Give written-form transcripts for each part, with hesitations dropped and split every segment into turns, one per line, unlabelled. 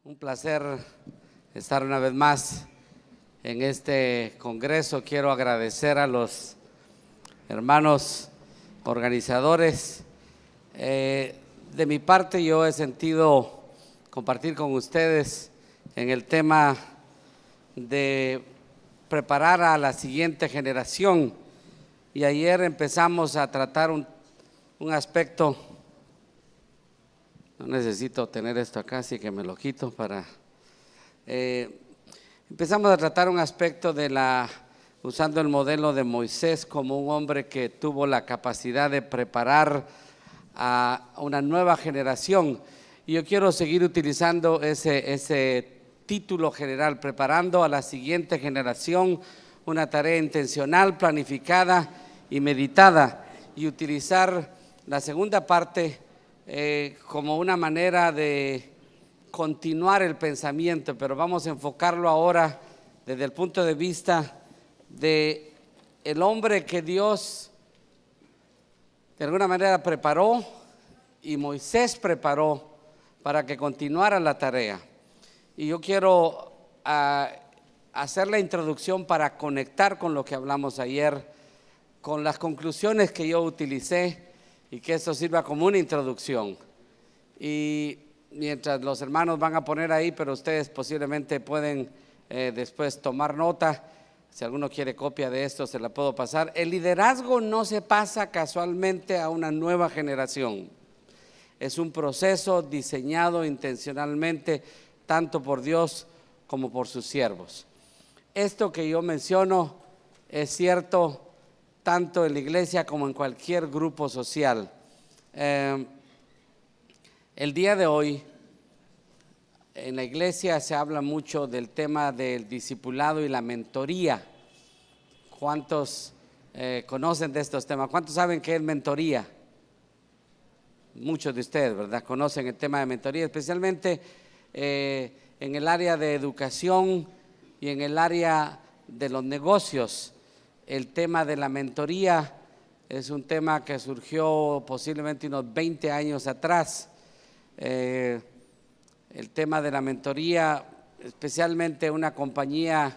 Un placer estar una vez más en este congreso. Quiero agradecer a los hermanos organizadores. De mi parte, yo he sentido compartir con ustedes en el tema de preparar a la siguiente generación. Y ayer empezamos a tratar un aspecto. No necesito tener esto acá, así que me lo quito para… empezamos a tratar un aspecto usando el modelo de Moisés como un hombre que tuvo la capacidad de preparar a una nueva generación. Y yo quiero seguir utilizando ese título general, preparando a la siguiente generación, una tarea intencional, planificada y meditada, y utilizar la segunda parte como una manera de continuar el pensamiento, pero vamos a enfocarlo ahora desde el punto de vista de el hombre que Dios de alguna manera preparó y Moisés preparó para que continuara la tarea. Y yo quiero hacer la introducción para conectar con lo que hablamos ayer, con las conclusiones que yo utilicé, y que esto sirva como una introducción. Y mientras los hermanos van a poner ahí, pero ustedes posiblemente pueden después tomar nota. Si alguno quiere copia de esto, se la puedo pasar. El liderazgo no se pasa casualmente a una nueva generación. Es un proceso diseñado intencionalmente tanto por Dios como por sus siervos. Esto que yo menciono es cierto tanto en la iglesia como en cualquier grupo social. El día de hoy en la iglesia se habla mucho del tema del discipulado y la mentoría. ¿Cuántos conocen de estos temas? ¿Cuántos saben qué es mentoría? Muchos de ustedes, ¿verdad? Conocen el tema de mentoría, especialmente en el área de educación y en el área de los negocios. El tema de la mentoría es un tema que surgió posiblemente unos 20 años atrás. El tema de la mentoría, especialmente una compañía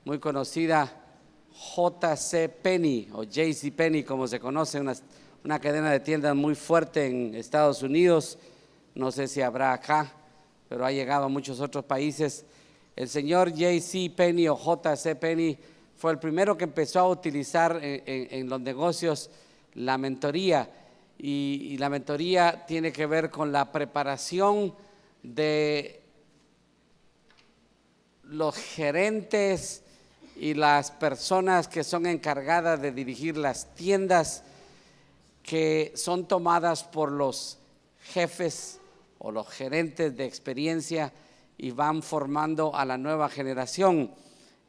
muy conocida, JCPenney o JCPenney como se conoce, una cadena de tiendas muy fuerte en Estados Unidos, no sé si habrá acá, pero ha llegado a muchos otros países. El señor JCPenney o JCPenney fue el primero que empezó a utilizar en los negocios la mentoría, y la mentoría tiene que ver con la preparación de los gerentes y las personas que son encargadas de dirigir las tiendas, que son tomadas por los jefes o los gerentes de experiencia y van formando a la nueva generación.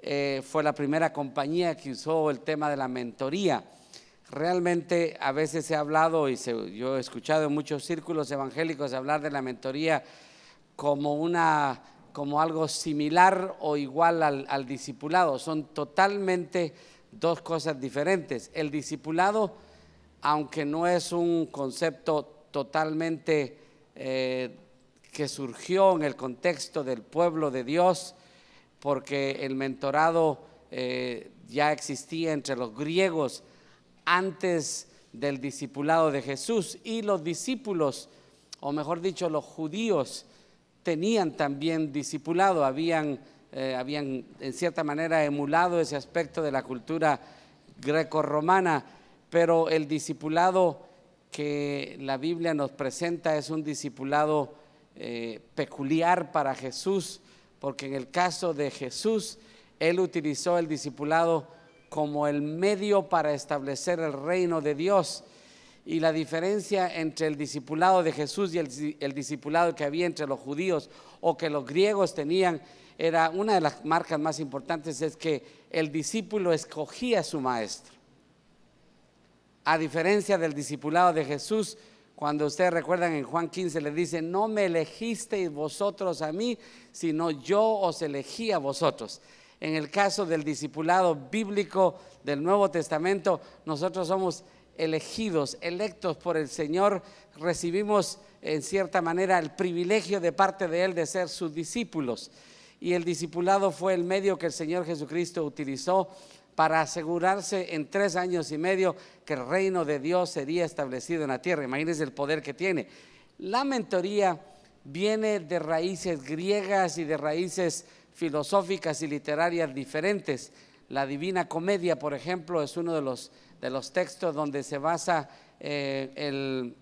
Fue la primera compañía que usó el tema de la mentoría. Realmente a veces se ha hablado yo he escuchado en muchos círculos evangélicos hablar de la mentoría como algo similar o igual al discipulado. Son totalmente dos cosas diferentes. El discipulado, aunque no es un concepto totalmente que surgió en el contexto del pueblo de Dios, porque el mentorado ya existía entre los griegos antes del discipulado de Jesús, y los discípulos, o mejor dicho, los judíos tenían también discipulado, habían en cierta manera emulado ese aspecto de la cultura greco-romana, pero el discipulado que la Biblia nos presenta es un discipulado peculiar para Jesús, porque en el caso de Jesús, Él utilizó el discipulado como el medio para establecer el reino de Dios. Y la diferencia entre el discipulado de Jesús y el discipulado que había entre los judíos o que los griegos tenían, era una de las marcas más importantes, es que el discípulo escogía a su maestro. A diferencia del discipulado de Jesús, cuando ustedes recuerdan en Juan 15 le dice: no me elegisteis vosotros a mí, sino yo os elegí a vosotros. En el caso del discipulado bíblico del Nuevo Testamento, nosotros somos elegidos, electos por el Señor, recibimos en cierta manera el privilegio de parte de Él de ser sus discípulos. Y el discipulado fue el medio que el Señor Jesucristo utilizó para asegurarse en 3 años y medio que el reino de Dios sería establecido en la tierra. Imagínense el poder que tiene. La mentoría viene de raíces griegas y de raíces filosóficas y literarias diferentes. La Divina Comedia, por ejemplo, es uno de los textos donde se basa el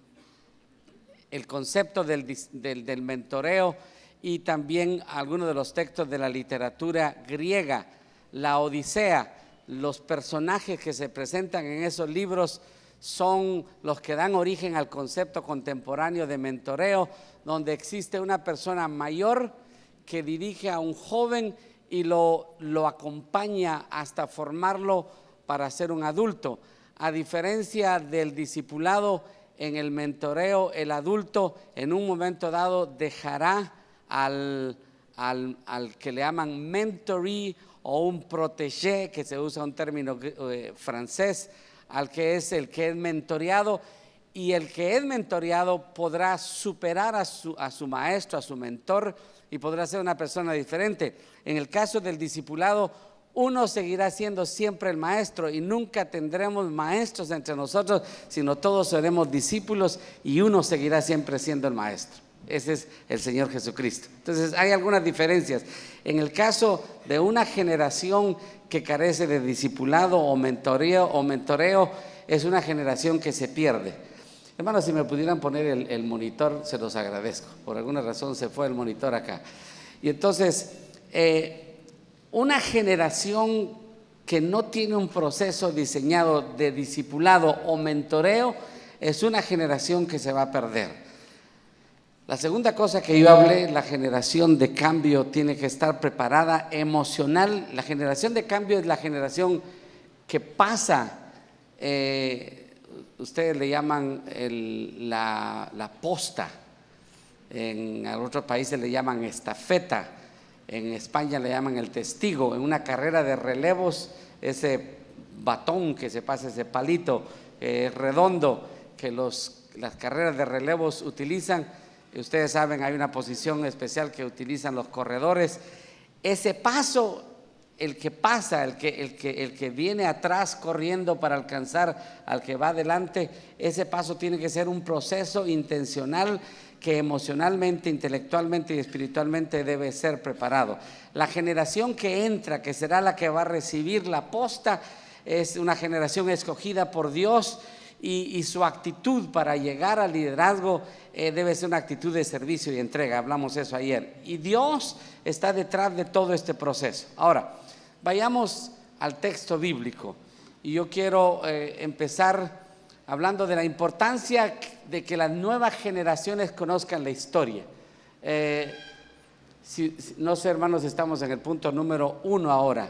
concepto del mentoreo, y también algunos de los textos de la literatura griega. La Odisea, los personajes que se presentan en esos libros son los que dan origen al concepto contemporáneo de mentoreo, donde existe una persona mayor que dirige a un joven y lo acompaña hasta formarlo para ser un adulto. A diferencia del discipulado, en el mentoreo el adulto en un momento dado dejará al que le llaman mentoree o un protégé, que se usa un término francés, al que es el que es mentoreado, y el que es mentoreado podrá superar a su maestro, a su mentor, y podrá ser una persona diferente. En el caso del discipulado, uno seguirá siendo siempre el maestro y nunca tendremos maestros entre nosotros, sino todos seremos discípulos y uno seguirá siempre siendo el maestro. Ese es el Señor Jesucristo. Entonces hay algunas diferencias. En el caso de una generación que carece de discipulado o mentoreo, es una generación que se pierde. Hermanos, si me pudieran poner el monitor, se los agradezco. Por alguna razón se fue el monitor acá. Y entonces, una generación que no tiene un proceso diseñado de discipulado o mentoreo es una generación que se va a perder. La segunda cosa que yo hablé, la generación de cambio tiene que estar preparada emocional. La generación de cambio es la generación que pasa, ustedes le llaman la posta, en otros países le llaman estafeta, en España le llaman el testigo. En una carrera de relevos, ese batón que se pasa, ese palito redondo que las carreras de relevos utilizan, ustedes saben, hay una posición especial que utilizan los corredores. Ese paso, el que pasa, el que viene atrás corriendo para alcanzar al que va adelante, ese paso tiene que ser un proceso intencional que emocionalmente, intelectualmente y espiritualmente debe ser preparado. La generación que entra, que será la que va a recibir la posta, es una generación escogida por Dios, y su actitud para llegar al liderazgo debe ser una actitud de servicio y entrega. Hablamos eso ayer, y Dios está detrás de todo este proceso. Ahora, vayamos al texto bíblico, y yo quiero empezar hablando de la importancia de que las nuevas generaciones conozcan la historia. No sé, hermanos, estamos en el punto número 1 ahora.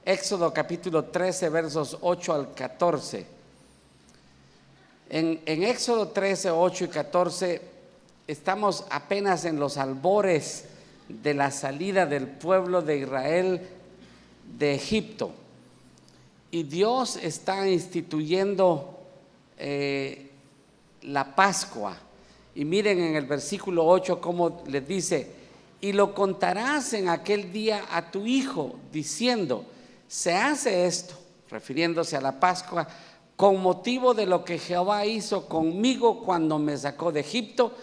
Éxodo capítulo 13, versos 8 al 14. En Éxodo 13, 8 y 14 estamos apenas en los albores de la salida del pueblo de Israel de Egipto, y Dios está instituyendo la Pascua. Y miren en el versículo 8 cómo les dice: y lo contarás en aquel día a tu hijo, diciendo, se hace esto, refiriéndose a la Pascua, con motivo de lo que Jehová hizo conmigo cuando me sacó de Egipto.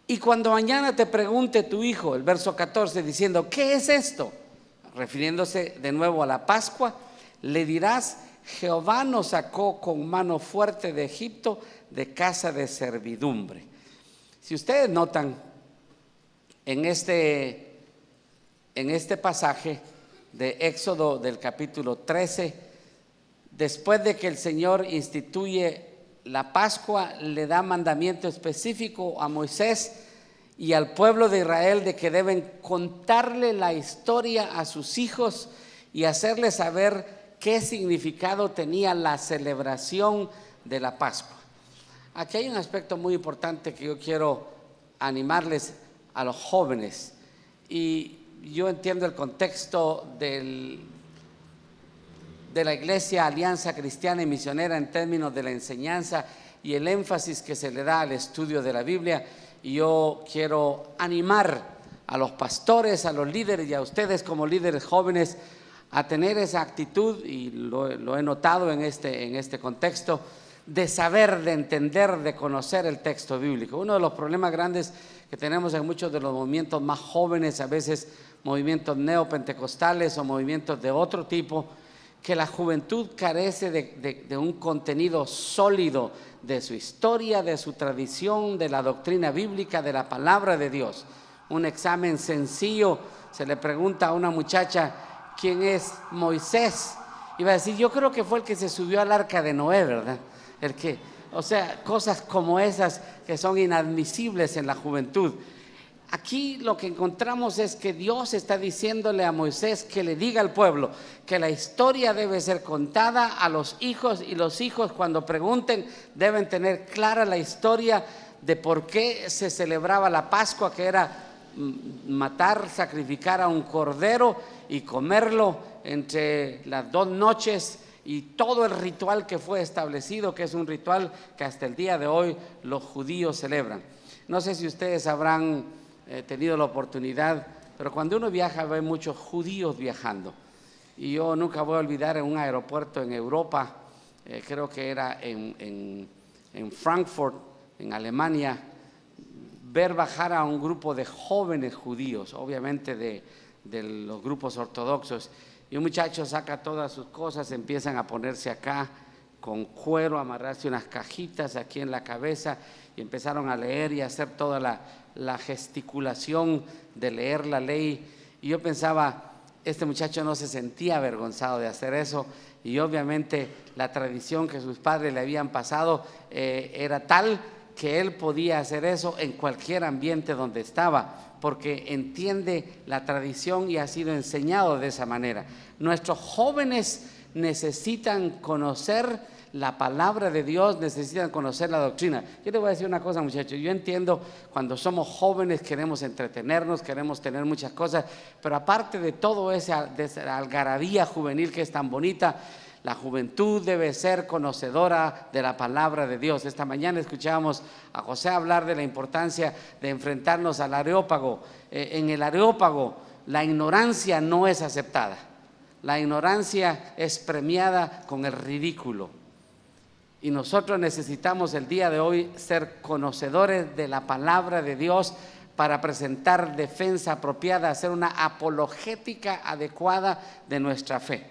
Y cuando mañana te pregunte tu hijo, el verso 14, diciendo, ¿qué es esto?, refiriéndose de nuevo a la Pascua, le dirás, Jehová nos sacó con mano fuerte de Egipto, de casa de servidumbre. Si ustedes notan en este pasaje de Éxodo del capítulo 13, después de que el Señor instituye la Pascua, le da mandamiento específico a Moisés y al pueblo de Israel de que deben contarle la historia a sus hijos y hacerles saber qué significado tenía la celebración de la Pascua. Aquí hay un aspecto muy importante que yo quiero animarles a los jóvenes, y yo entiendo el contexto de de la Iglesia Alianza Cristiana y Misionera en términos de la enseñanza y el énfasis que se le da al estudio de la Biblia. Y yo quiero animar a los pastores, a los líderes y a ustedes como líderes jóvenes a tener esa actitud, y lo he notado en este contexto, de saber, de entender, de conocer el texto bíblico. Uno de los problemas grandes que tenemos en muchos de los movimientos más jóvenes, a veces movimientos neopentecostales o movimientos de otro tipo, que la juventud carece de un contenido sólido de su historia, de su tradición, de la doctrina bíblica, de la palabra de Dios. Un examen sencillo, se le pregunta a una muchacha quién es Moisés, y va a decir: yo creo que fue el que se subió al arca de Noé, ¿verdad? O sea, cosas como esas que son inadmisibles en la juventud. Aquí lo que encontramos es que Dios está diciéndole a Moisés que le diga al pueblo que la historia debe ser contada a los hijos, y los hijos, cuando pregunten, deben tener clara la historia de por qué se celebraba la Pascua, que era matar, sacrificar a un cordero y comerlo entre las 2 noches, y todo el ritual que fue establecido, que es un ritual que hasta el día de hoy los judíos celebran. No sé si ustedes habrán tenido la oportunidad, pero cuando uno viaja ve muchos judíos viajando, y yo nunca voy a olvidar en un aeropuerto en Europa, creo que era en Frankfurt, en Alemania, ver bajar a un grupo de jóvenes judíos, obviamente de los grupos ortodoxos, y un muchacho saca todas sus cosas, empiezan a ponerse acá con cuero, amarrarse unas cajitas aquí en la cabeza, y empezaron a leer y a hacer toda la gesticulación de leer la ley. Y yo pensaba, este muchacho no se sentía avergonzado de hacer eso, y obviamente la tradición que sus padres le habían pasado era tal que él podía hacer eso en cualquier ambiente donde estaba, porque entiende la tradición y ha sido enseñado de esa manera. Nuestros jóvenes necesitan conocer la palabra de Dios, necesitan conocer la doctrina. Yo te voy a decir una cosa, muchachos, yo entiendo cuando somos jóvenes queremos entretenernos, queremos tener muchas cosas, pero aparte de todo de esa algarabía juvenil que es tan bonita, la juventud debe ser conocedora de la palabra de Dios. Esta mañana escuchábamos a José hablar de la importancia de enfrentarnos al Areópago. En el Areópago la ignorancia no es aceptada, la ignorancia es premiada con el ridículo. Y nosotros necesitamos el día de hoy ser conocedores de la palabra de Dios para presentar defensa apropiada, hacer una apologética adecuada de nuestra fe.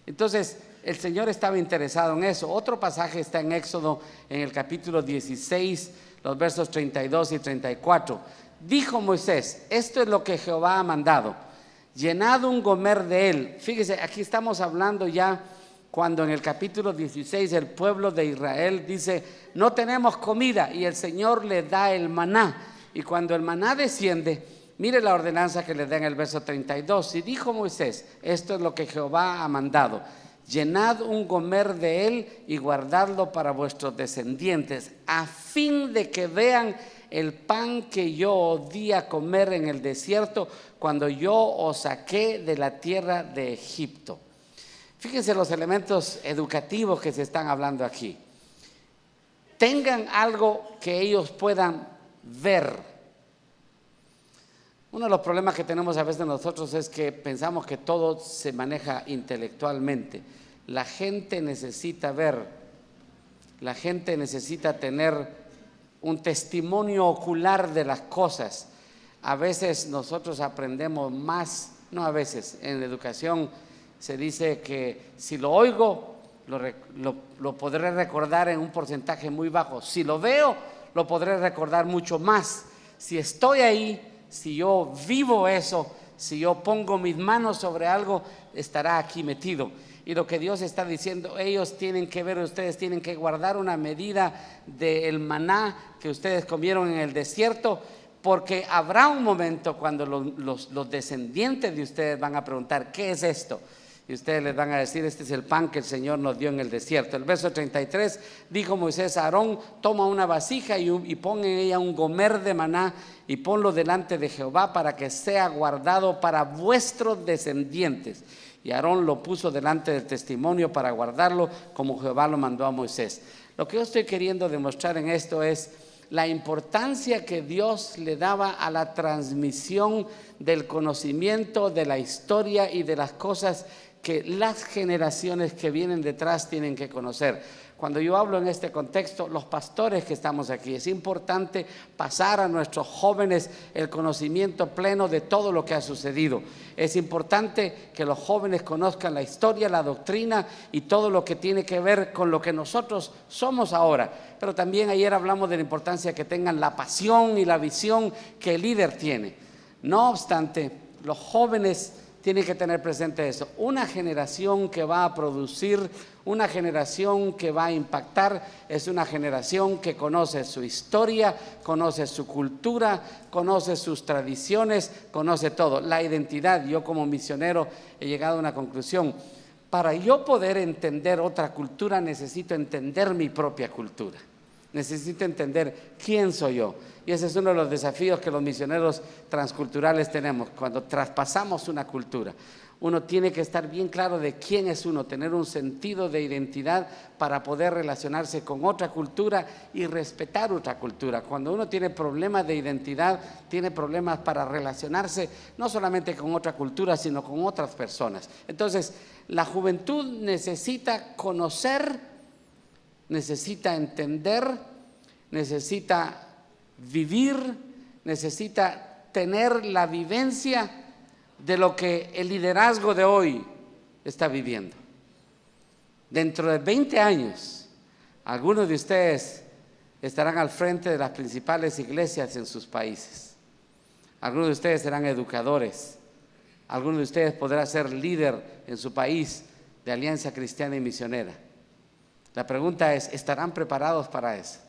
Entonces, el Señor estaba interesado en eso. Otro pasaje está en Éxodo, en el capítulo 16, los versos 32 y 34. Dijo Moisés: esto es lo que Jehová ha mandado, llenad un gomer de él. Fíjese, aquí estamos hablando ya cuando en el capítulo 16 el pueblo de Israel dice: no tenemos comida, y el Señor le da el maná. Y cuando el maná desciende, mire la ordenanza que le da en el verso 32. Y dijo Moisés: esto es lo que Jehová ha mandado, llenad un gomer de él y guardadlo para vuestros descendientes, a fin de que vean el pan que yo os di a comer en el desierto cuando yo os saqué de la tierra de Egipto. Fíjense los elementos educativos que se están hablando aquí. Tengan algo que ellos puedan ver. Uno de los problemas que tenemos a veces nosotros es que pensamos que todo se maneja intelectualmente. La gente necesita ver, la gente necesita tener un testimonio ocular de las cosas. A veces nosotros aprendemos más, no a veces, en la educación se dice que si lo oigo, lo podré recordar en un porcentaje muy bajo. Si lo veo, lo podré recordar mucho más. Si estoy ahí, si yo vivo eso, si yo pongo mis manos sobre algo, estará aquí metido. Y lo que Dios está diciendo, ellos tienen que ver, ustedes tienen que guardar una medida del maná que ustedes comieron en el desierto, porque habrá un momento cuando los descendientes de ustedes van a preguntar: ¿qué es esto? Y ustedes les van a decir: este es el pan que el Señor nos dio en el desierto. El verso 33, dijo Moisés a Aarón: toma una vasija y pon en ella un gomer de maná y ponlo delante de Jehová para que sea guardado para vuestros descendientes. y Aarón lo puso delante del testimonio para guardarlo como Jehová lo mandó a Moisés. Lo que yo estoy queriendo demostrar en esto es la importancia que Dios le daba a la transmisión del conocimiento, de la historia y de las cosas que las generaciones que vienen detrás tienen que conocer. Cuando yo hablo en este contexto, los pastores que estamos aquí, es importante pasar a nuestros jóvenes el conocimiento pleno de todo lo que ha sucedido. Es importante que los jóvenes conozcan la historia, la doctrina y todo lo que tiene que ver con lo que nosotros somos ahora. Pero también ayer hablamos de la importancia que tengan la pasión y la visión que el líder tiene. No obstante, los jóvenes tienen que tener presente eso. Una generación que va a producir, una generación que va a impactar, es una generación que conoce su historia, conoce su cultura, conoce sus tradiciones, conoce todo. La identidad, yo como misionero he llegado a una conclusión. Para yo poder entender otra cultura, necesito entender mi propia cultura. Necesito entender quién soy yo. Y ese es uno de los desafíos que los misioneros transculturales tenemos. Cuando traspasamos una cultura, uno tiene que estar bien claro de quién es uno, tener un sentido de identidad para poder relacionarse con otra cultura y respetar otra cultura. Cuando uno tiene problemas de identidad, tiene problemas para relacionarse no solamente con otra cultura, sino con otras personas. Entonces, la juventud necesita conocer, necesita entender, necesita vivir, necesita tener la vivencia de lo que el liderazgo de hoy está viviendo. Dentro de 20 años, algunos de ustedes estarán al frente de las principales iglesias en sus países. Algunos de ustedes serán educadores. Algunos de ustedes podrán ser líder en su país de Alianza Cristiana y Misionera. La pregunta es, ¿estarán preparados para eso?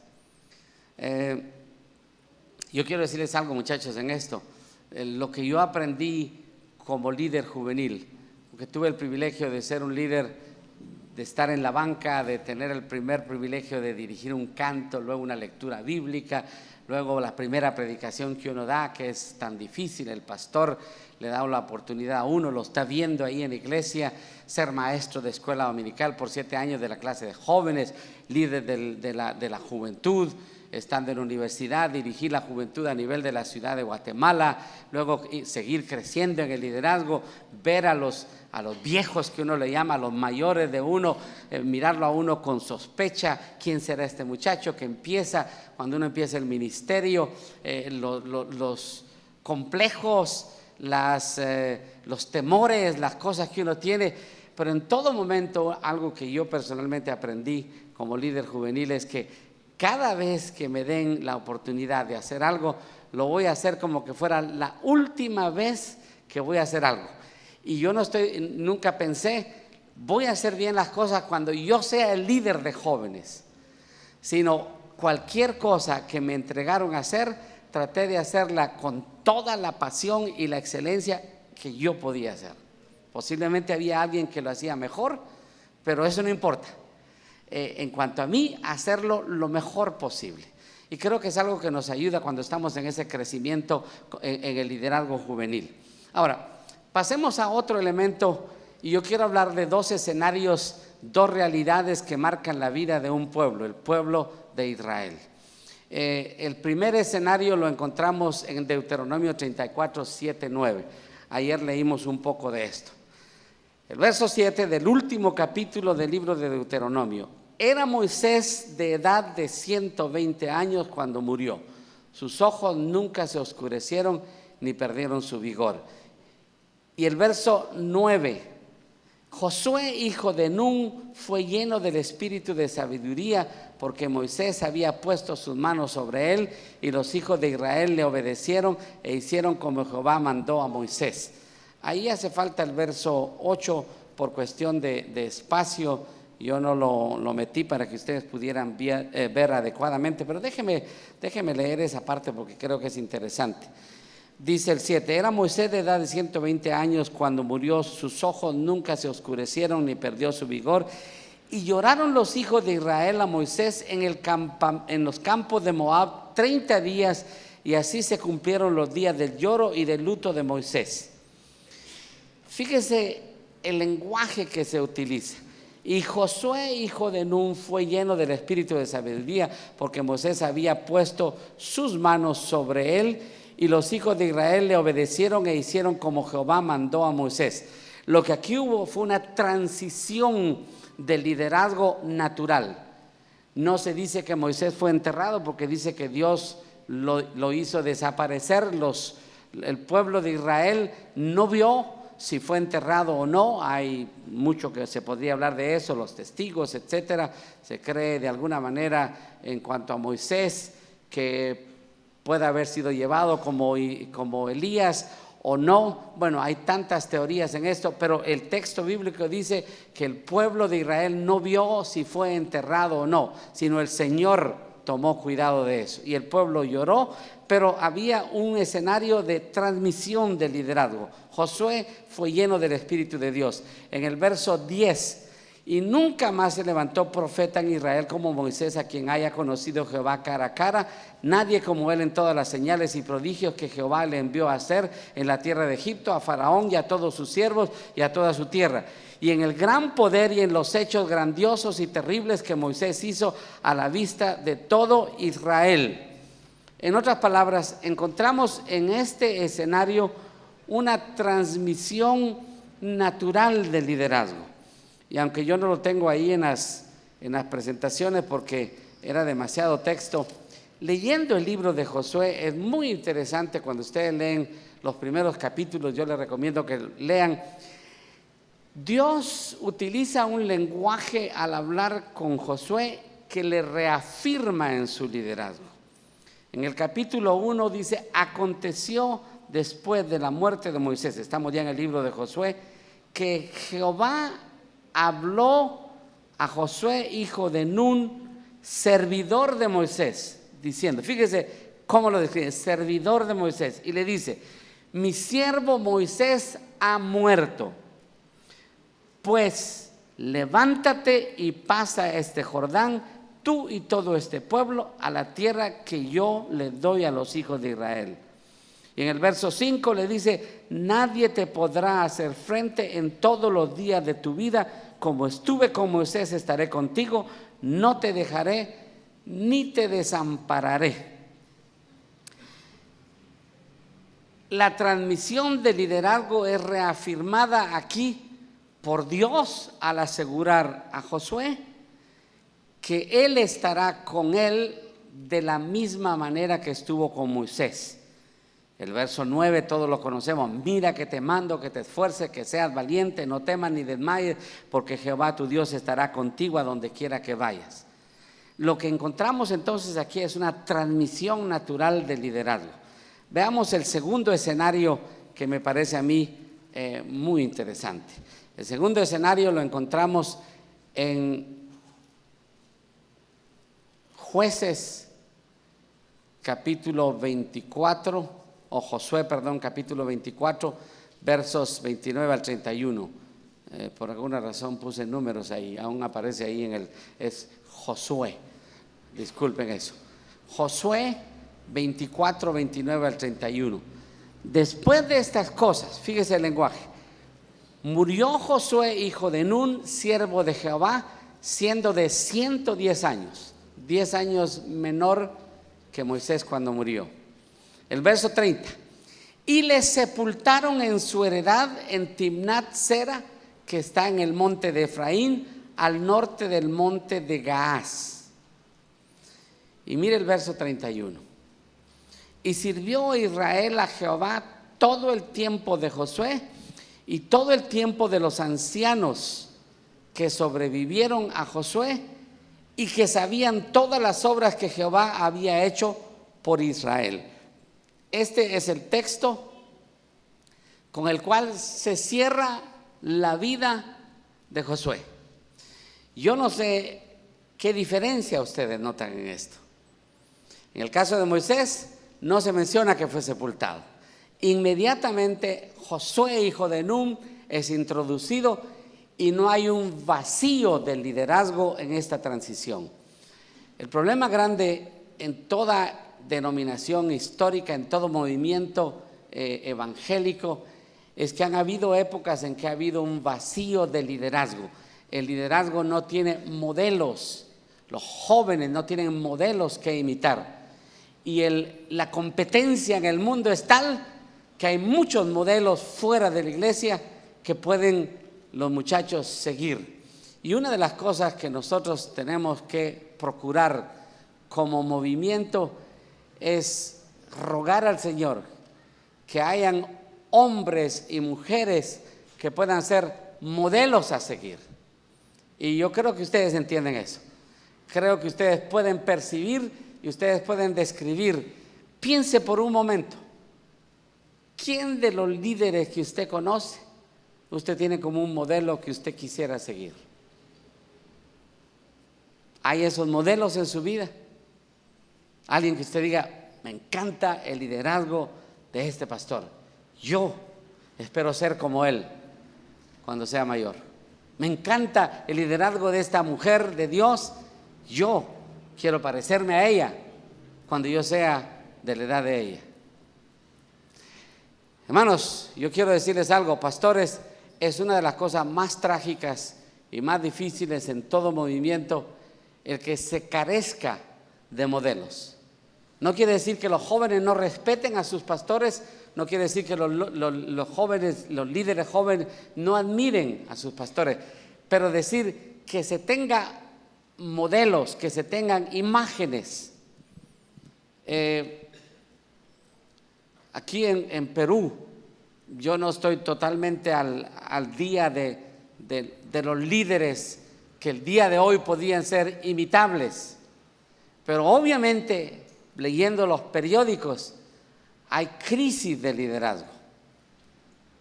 Yo quiero decirles algo, muchachos, en esto. Lo que yo aprendí como líder juvenil, porque tuve el privilegio de ser un líder, de estar en la banca, de tener el primer privilegio de dirigir un canto, luego una lectura bíblica, luego la primera predicación que uno da, que es tan difícil. El pastor le da la oportunidad a uno, lo está viendo ahí en la iglesia, ser maestro de escuela dominical por 7 años de la clase de jóvenes, líder de la juventud, estando en la universidad, dirigir la juventud a nivel de la ciudad de Guatemala, luego seguir creciendo en el liderazgo, ver a los viejos que uno le llama, a los mayores de uno, mirarlo a uno con sospecha. ¿Quién será este muchacho que empieza? Cuando uno empieza el ministerio, los complejos, los temores, las cosas que uno tiene. Pero en todo momento, algo que yo personalmente aprendí como líder juvenil es que cada vez que me den la oportunidad de hacer algo, lo voy a hacer como que fuera la última vez que voy a hacer algo. Y yo nunca pensé, voy a hacer bien las cosas cuando yo sea el líder de jóvenes, sino cualquier cosa que me entregaron a hacer, traté de hacerla con toda la pasión y la excelencia que yo podía hacer. Posiblemente había alguien que lo hacía mejor, pero eso no importa. En cuanto a mí, hacerlo lo mejor posible. Y creo que es algo que nos ayuda cuando estamos en ese crecimiento en el liderazgo juvenil. Ahora, pasemos a otro elemento, y yo quiero hablar de 2 escenarios, 2 realidades que marcan la vida de un pueblo, el pueblo de Israel. El primer escenario lo encontramos en Deuteronomio 34, 7, 9. Ayer leímos un poco de esto. El verso 7 del último capítulo del libro de Deuteronomio. Era Moisés de edad de 120 años cuando murió. Sus ojos nunca se oscurecieron ni perdieron su vigor. Y el verso 9. Josué, hijo de Nun, fue lleno del espíritu de sabiduría, porque Moisés había puesto sus manos sobre él, y los hijos de Israel le obedecieron e hicieron como Jehová mandó a Moisés. Ahí hace falta el verso 8 por cuestión de espacio. Yo no lo metí para que ustedes pudieran ver adecuadamente, pero déjeme leer esa parte porque creo que es interesante. Dice el 7, era Moisés de edad de 120 años cuando murió, sus ojos nunca se oscurecieron ni perdió su vigor. Y lloraron los hijos de Israel a Moisés en los campos de Moab 30 días, y así se cumplieron los días del lloro y del luto de Moisés. Fíjese el lenguaje que se utiliza. Y Josué, hijo de Nun, fue lleno del espíritu de sabiduría, porque Moisés había puesto sus manos sobre él, y los hijos de Israel le obedecieron e hicieron como Jehová mandó a Moisés. Lo que aquí hubo fue una transición de liderazgo natural. No se dice que Moisés fue enterrado, porque dice que Dios lo hizo desaparecer. El pueblo de Israel no vio si fue enterrado o no. Hay mucho que se podría hablar de eso, los testigos, etcétera. Se cree de alguna manera en cuanto a Moisés que puede haber sido llevado como Elías o no. Bueno, hay tantas teorías en esto, pero el texto bíblico dice que el pueblo de Israel no vio si fue enterrado o no, sino el Señor tomó cuidado de eso. Y el pueblo lloró, pero había un escenario de transmisión de liderazgo. Josué fue lleno del Espíritu de Dios. En el verso 10, y nunca más se levantó profeta en Israel como Moisés, a quien haya conocido Jehová cara a cara, nadie como él en todas las señales y prodigios que Jehová le envió a hacer en la tierra de Egipto, a Faraón y a todos sus siervos y a toda su tierra. Y en el gran poder y en los hechos grandiosos y terribles que Moisés hizo a la vista de todo Israel. En otras palabras, encontramos en este escenario una transmisión natural del liderazgo. Y aunque yo no lo tengo ahí en las presentaciones porque era demasiado texto, leyendo el libro de Josué es muy interesante. Cuando ustedes leen los primeros capítulos, yo les recomiendo que lean. Dios utiliza un lenguaje al hablar con Josué que le reafirma en su liderazgo. En el capítulo 1 dice: aconteció después de la muerte de Moisés, estamos ya en el libro de Josué, que Jehová habló a Josué, hijo de Nun, servidor de Moisés, diciendo, fíjese cómo lo describe, servidor de Moisés, y le dice: mi siervo Moisés ha muerto, pues levántate y pasa este Jordán, tú y todo este pueblo, a la tierra que yo le doy a los hijos de Israel. Y en el verso 5 le dice: nadie te podrá hacer frente en todos los días de tu vida. Como estuve con Moisés, estaré contigo, no te dejaré ni te desampararé. La transmisión de liderazgo es reafirmada aquí por Dios al asegurar a Josué que él estará con él de la misma manera que estuvo con Moisés. El verso 9 todos lo conocemos: mira que te mando que te esfuerces, que seas valiente, no temas ni desmayes, porque Jehová tu Dios estará contigo a donde quiera que vayas. Lo que encontramos entonces aquí es una transmisión natural del liderazgo. Veamos el segundo escenario que me parece a mí muy interesante. El segundo escenario lo encontramos en Jueces capítulo 24, o Josué, perdón, capítulo 24, versos 29 al 31. Por alguna razón puse números ahí, aún aparece ahí es Josué, disculpen eso. Josué 24, 29 al 31. Después de estas cosas, fíjese el lenguaje: murió Josué, hijo de Nun, siervo de Jehová, siendo de 110 años, 10 años menor que Moisés cuando murió. El verso 30: y le sepultaron en su heredad en Timnat Sera, que está en el monte de Efraín, al norte del monte de Gaás. Y mire el verso 31: y sirvió Israel a Jehová todo el tiempo de Josué y todo el tiempo de los ancianos que sobrevivieron a Josué y que sabían todas las obras que Jehová había hecho por Israel. Este es el texto con el cual se cierra la vida de Josué. Yo no sé qué diferencia ustedes notan en esto. En el caso de Moisés no se menciona que fue sepultado. Inmediatamente Josué, hijo de Nun, es introducido y no hay un vacío del liderazgo en esta transición. El problema grande en toda denominación histórica, en todo movimiento evangélico, es que han habido épocas en que ha habido un vacío de liderazgo. El liderazgo no tiene modelos, los jóvenes no tienen modelos que imitar. Y la competencia en el mundo es tal que hay muchos modelos fuera de la iglesia que pueden los muchachos seguir. Y una de las cosas que nosotros tenemos que procurar como movimiento es rogar al Señor que hayan hombres y mujeres que puedan ser modelos a seguir. Y yo creo que ustedes entienden eso. Creo que ustedes pueden percibir y ustedes pueden describir. Piense por un momento, ¿quién de los líderes que usted conoce, usted tiene como un modelo que usted quisiera seguir? ¿Hay esos modelos en su vida? Alguien que usted diga, me encanta el liderazgo de este pastor. Yo espero ser como él cuando sea mayor. Me encanta el liderazgo de esta mujer de Dios. Yo quiero parecerme a ella cuando yo sea de la edad de ella. Hermanos, yo quiero decirles algo, pastores, es una de las cosas más trágicas y más difíciles en todo movimiento el que se carezca de modelos. No quiere decir que los jóvenes no respeten a sus pastores, no quiere decir que los jóvenes, los líderes jóvenes no admiren a sus pastores, pero decir que se tenga modelos, que se tengan imágenes. Aquí en Perú, yo no estoy totalmente al día de los líderes que el día de hoy podían ser imitables, pero obviamente leyendo los periódicos hay crisis de liderazgo.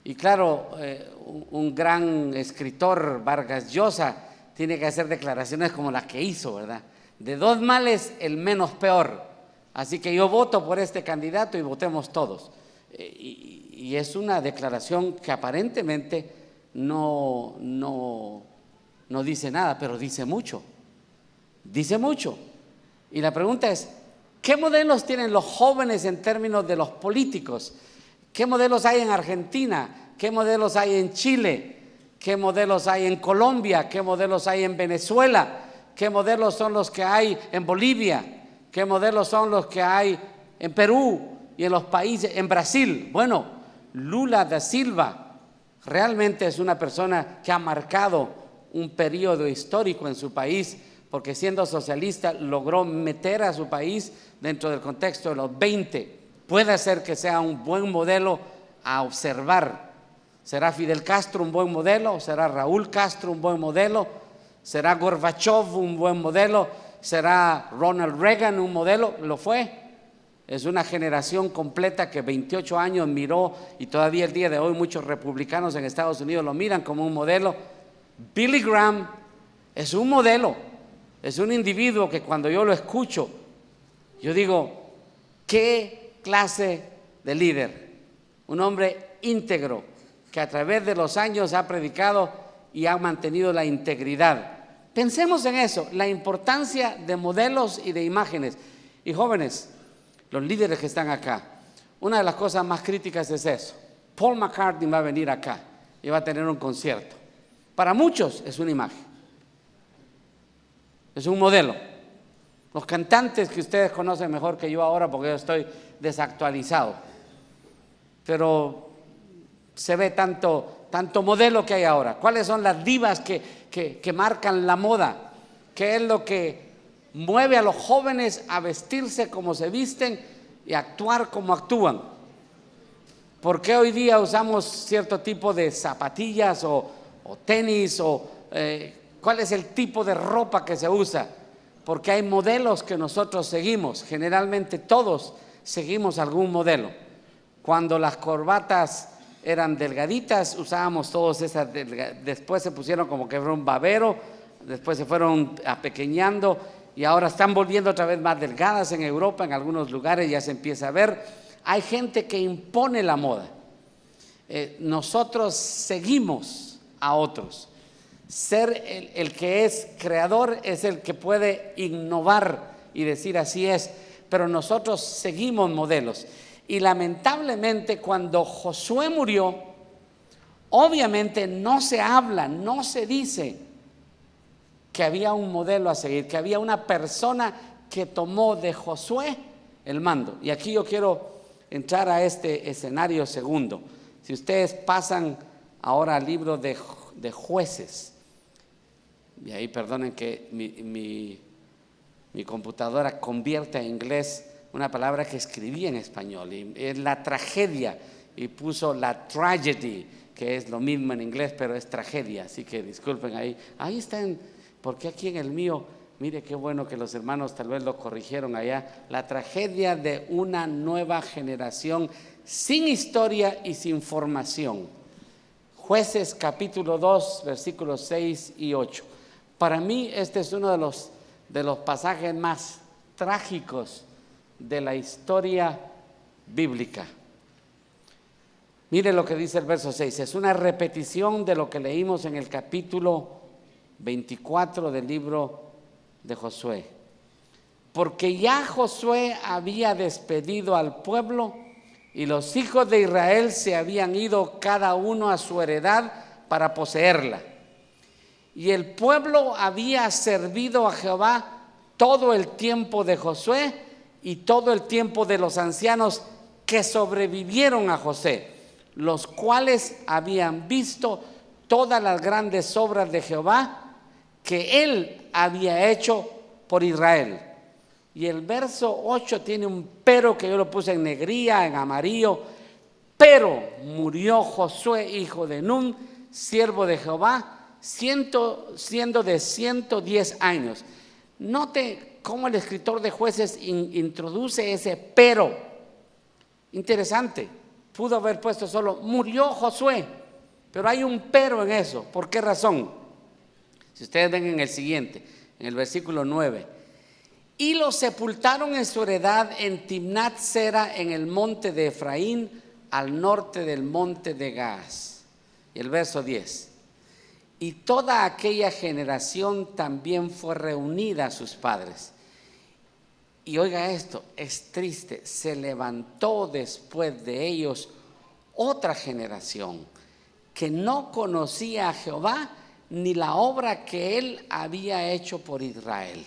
Y claro, un gran escritor, Vargas Llosa, tiene que hacer declaraciones como las que hizo, ¿verdad? De dos males, el menos peor. Así que yo voto por este candidato y votemos todos. Y es una declaración que aparentemente no dice nada, pero dice mucho. Dice mucho. Y la pregunta es, ¿qué modelos tienen los jóvenes en términos de los políticos? ¿Qué modelos hay en Argentina? ¿Qué modelos hay en Chile? ¿Qué modelos hay en Colombia? ¿Qué modelos hay en Venezuela? ¿Qué modelos son los que hay en Bolivia? ¿Qué modelos son los que hay en Perú y en los países, en Brasil? Bueno, Lula da Silva realmente es una persona que ha marcado un periodo histórico en su país, porque siendo socialista logró meter a su país dentro del contexto de los 20. Puede ser que sea un buen modelo a observar. ¿Será Fidel Castro un buen modelo? ¿Será Raúl Castro un buen modelo? ¿Será Gorbachev un buen modelo? ¿Será Ronald Reagan un modelo? Lo fue. Es una generación completa que 28 años miró y todavía el día de hoy muchos republicanos en Estados Unidos lo miran como un modelo. Billy Graham es un modelo, es un individuo que cuando yo lo escucho, yo digo, ¿qué clase de líder? Un hombre íntegro que a través de los años ha predicado y ha mantenido la integridad. Pensemos en eso, la importancia de modelos y de imágenes. Y jóvenes, los líderes que están acá, una de las cosas más críticas es eso. Paul McCartney va a venir acá y va a tener un concierto. Para muchos es una imagen, es un modelo. Los cantantes que ustedes conocen mejor que yo ahora, porque yo estoy desactualizado, pero se ve tanto modelo que hay ahora. ¿Cuáles son las divas que marcan la moda? ¿Qué es lo que mueve a los jóvenes a vestirse como se visten y a actuar como actúan? ¿Por qué hoy día usamos cierto tipo de zapatillas o tenis? ¿Cuál es el tipo de ropa que se usa? Porque hay modelos que nosotros seguimos. Generalmente todos seguimos algún modelo. Cuando las corbatas eran delgaditas, usábamos todas esas, después se pusieron como que era un babero, después se fueron apequeñando y ahora están volviendo otra vez más delgadas en Europa, en algunos lugares ya se empieza a ver. Hay gente que impone la moda. Nosotros seguimos a otros. Ser el que es creador es el que puede innovar y decir así es, pero nosotros seguimos modelos. Y lamentablemente cuando Josué murió, Obviamente no se habla, no se dice que había un modelo a seguir, que había una persona que tomó de Josué el mando. Y aquí yo quiero entrar a este escenario segundo. Si ustedes pasan ahora al libro de Jueces, y ahí perdonen que mi computadora convierte a inglés una palabra que escribí en español, y es la tragedia, y puso la tragedy, que es lo mismo en inglés, pero es tragedia, así que disculpen ahí están, porque aquí en el mío, mire qué bueno que los hermanos tal vez lo corrigieron allá, la tragedia de una nueva generación sin historia y sin formación. Jueces capítulo 2, versículos 6 y 8. Para mí este es uno de los pasajes más trágicos de la historia bíblica. Mire lo que dice el verso 6, es una repetición de lo que leímos en el capítulo 24 del libro de Josué. Porque ya Josué había despedido al pueblo y los hijos de Israel se habían ido cada uno a su heredad para poseerla. Y el pueblo había servido a Jehová todo el tiempo de Josué y todo el tiempo de los ancianos que sobrevivieron a José, los cuales habían visto todas las grandes obras de Jehová que él había hecho por Israel. Y el verso 8 tiene un pero que yo lo puse en negrilla, en amarillo. Pero murió Josué, hijo de Nun, siervo de Jehová, siendo de 110 años. Note cómo el escritor de Jueces introduce ese pero. Interesante. Pudo haber puesto solo murió Josué, pero hay un pero en eso. ¿Por qué razón? Si ustedes ven en el siguiente, en el versículo 9. Y lo sepultaron en su heredad en Timnat Sera, en el monte de Efraín, al norte del monte de Gaas. Y el verso 10. Y toda aquella generación también fue reunida a sus padres. Y oiga esto, es triste, se levantó después de ellos otra generación que no conocía a Jehová ni la obra que él había hecho por Israel.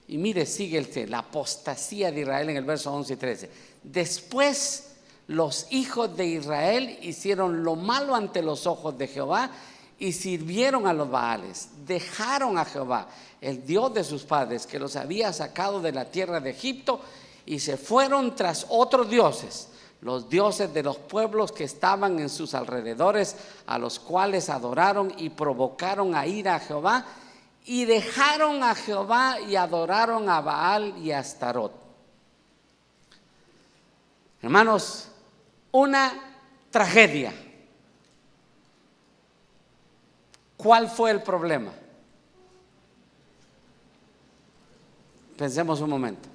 Y mire, sigue la apostasía de Israel en el verso 11 y 13. Después los hijos de Israel hicieron lo malo ante los ojos de Jehová y sirvieron a los Baales, dejaron a Jehová, el Dios de sus padres, que los había sacado de la tierra de Egipto, y se fueron tras otros dioses, los dioses de los pueblos que estaban en sus alrededores, a los cuales adoraron y provocaron a ira a Jehová, y dejaron a Jehová y adoraron a Baal y a Astarot. Hermanos, una tragedia. ¿Cuál fue el problema? Pensemos un momento.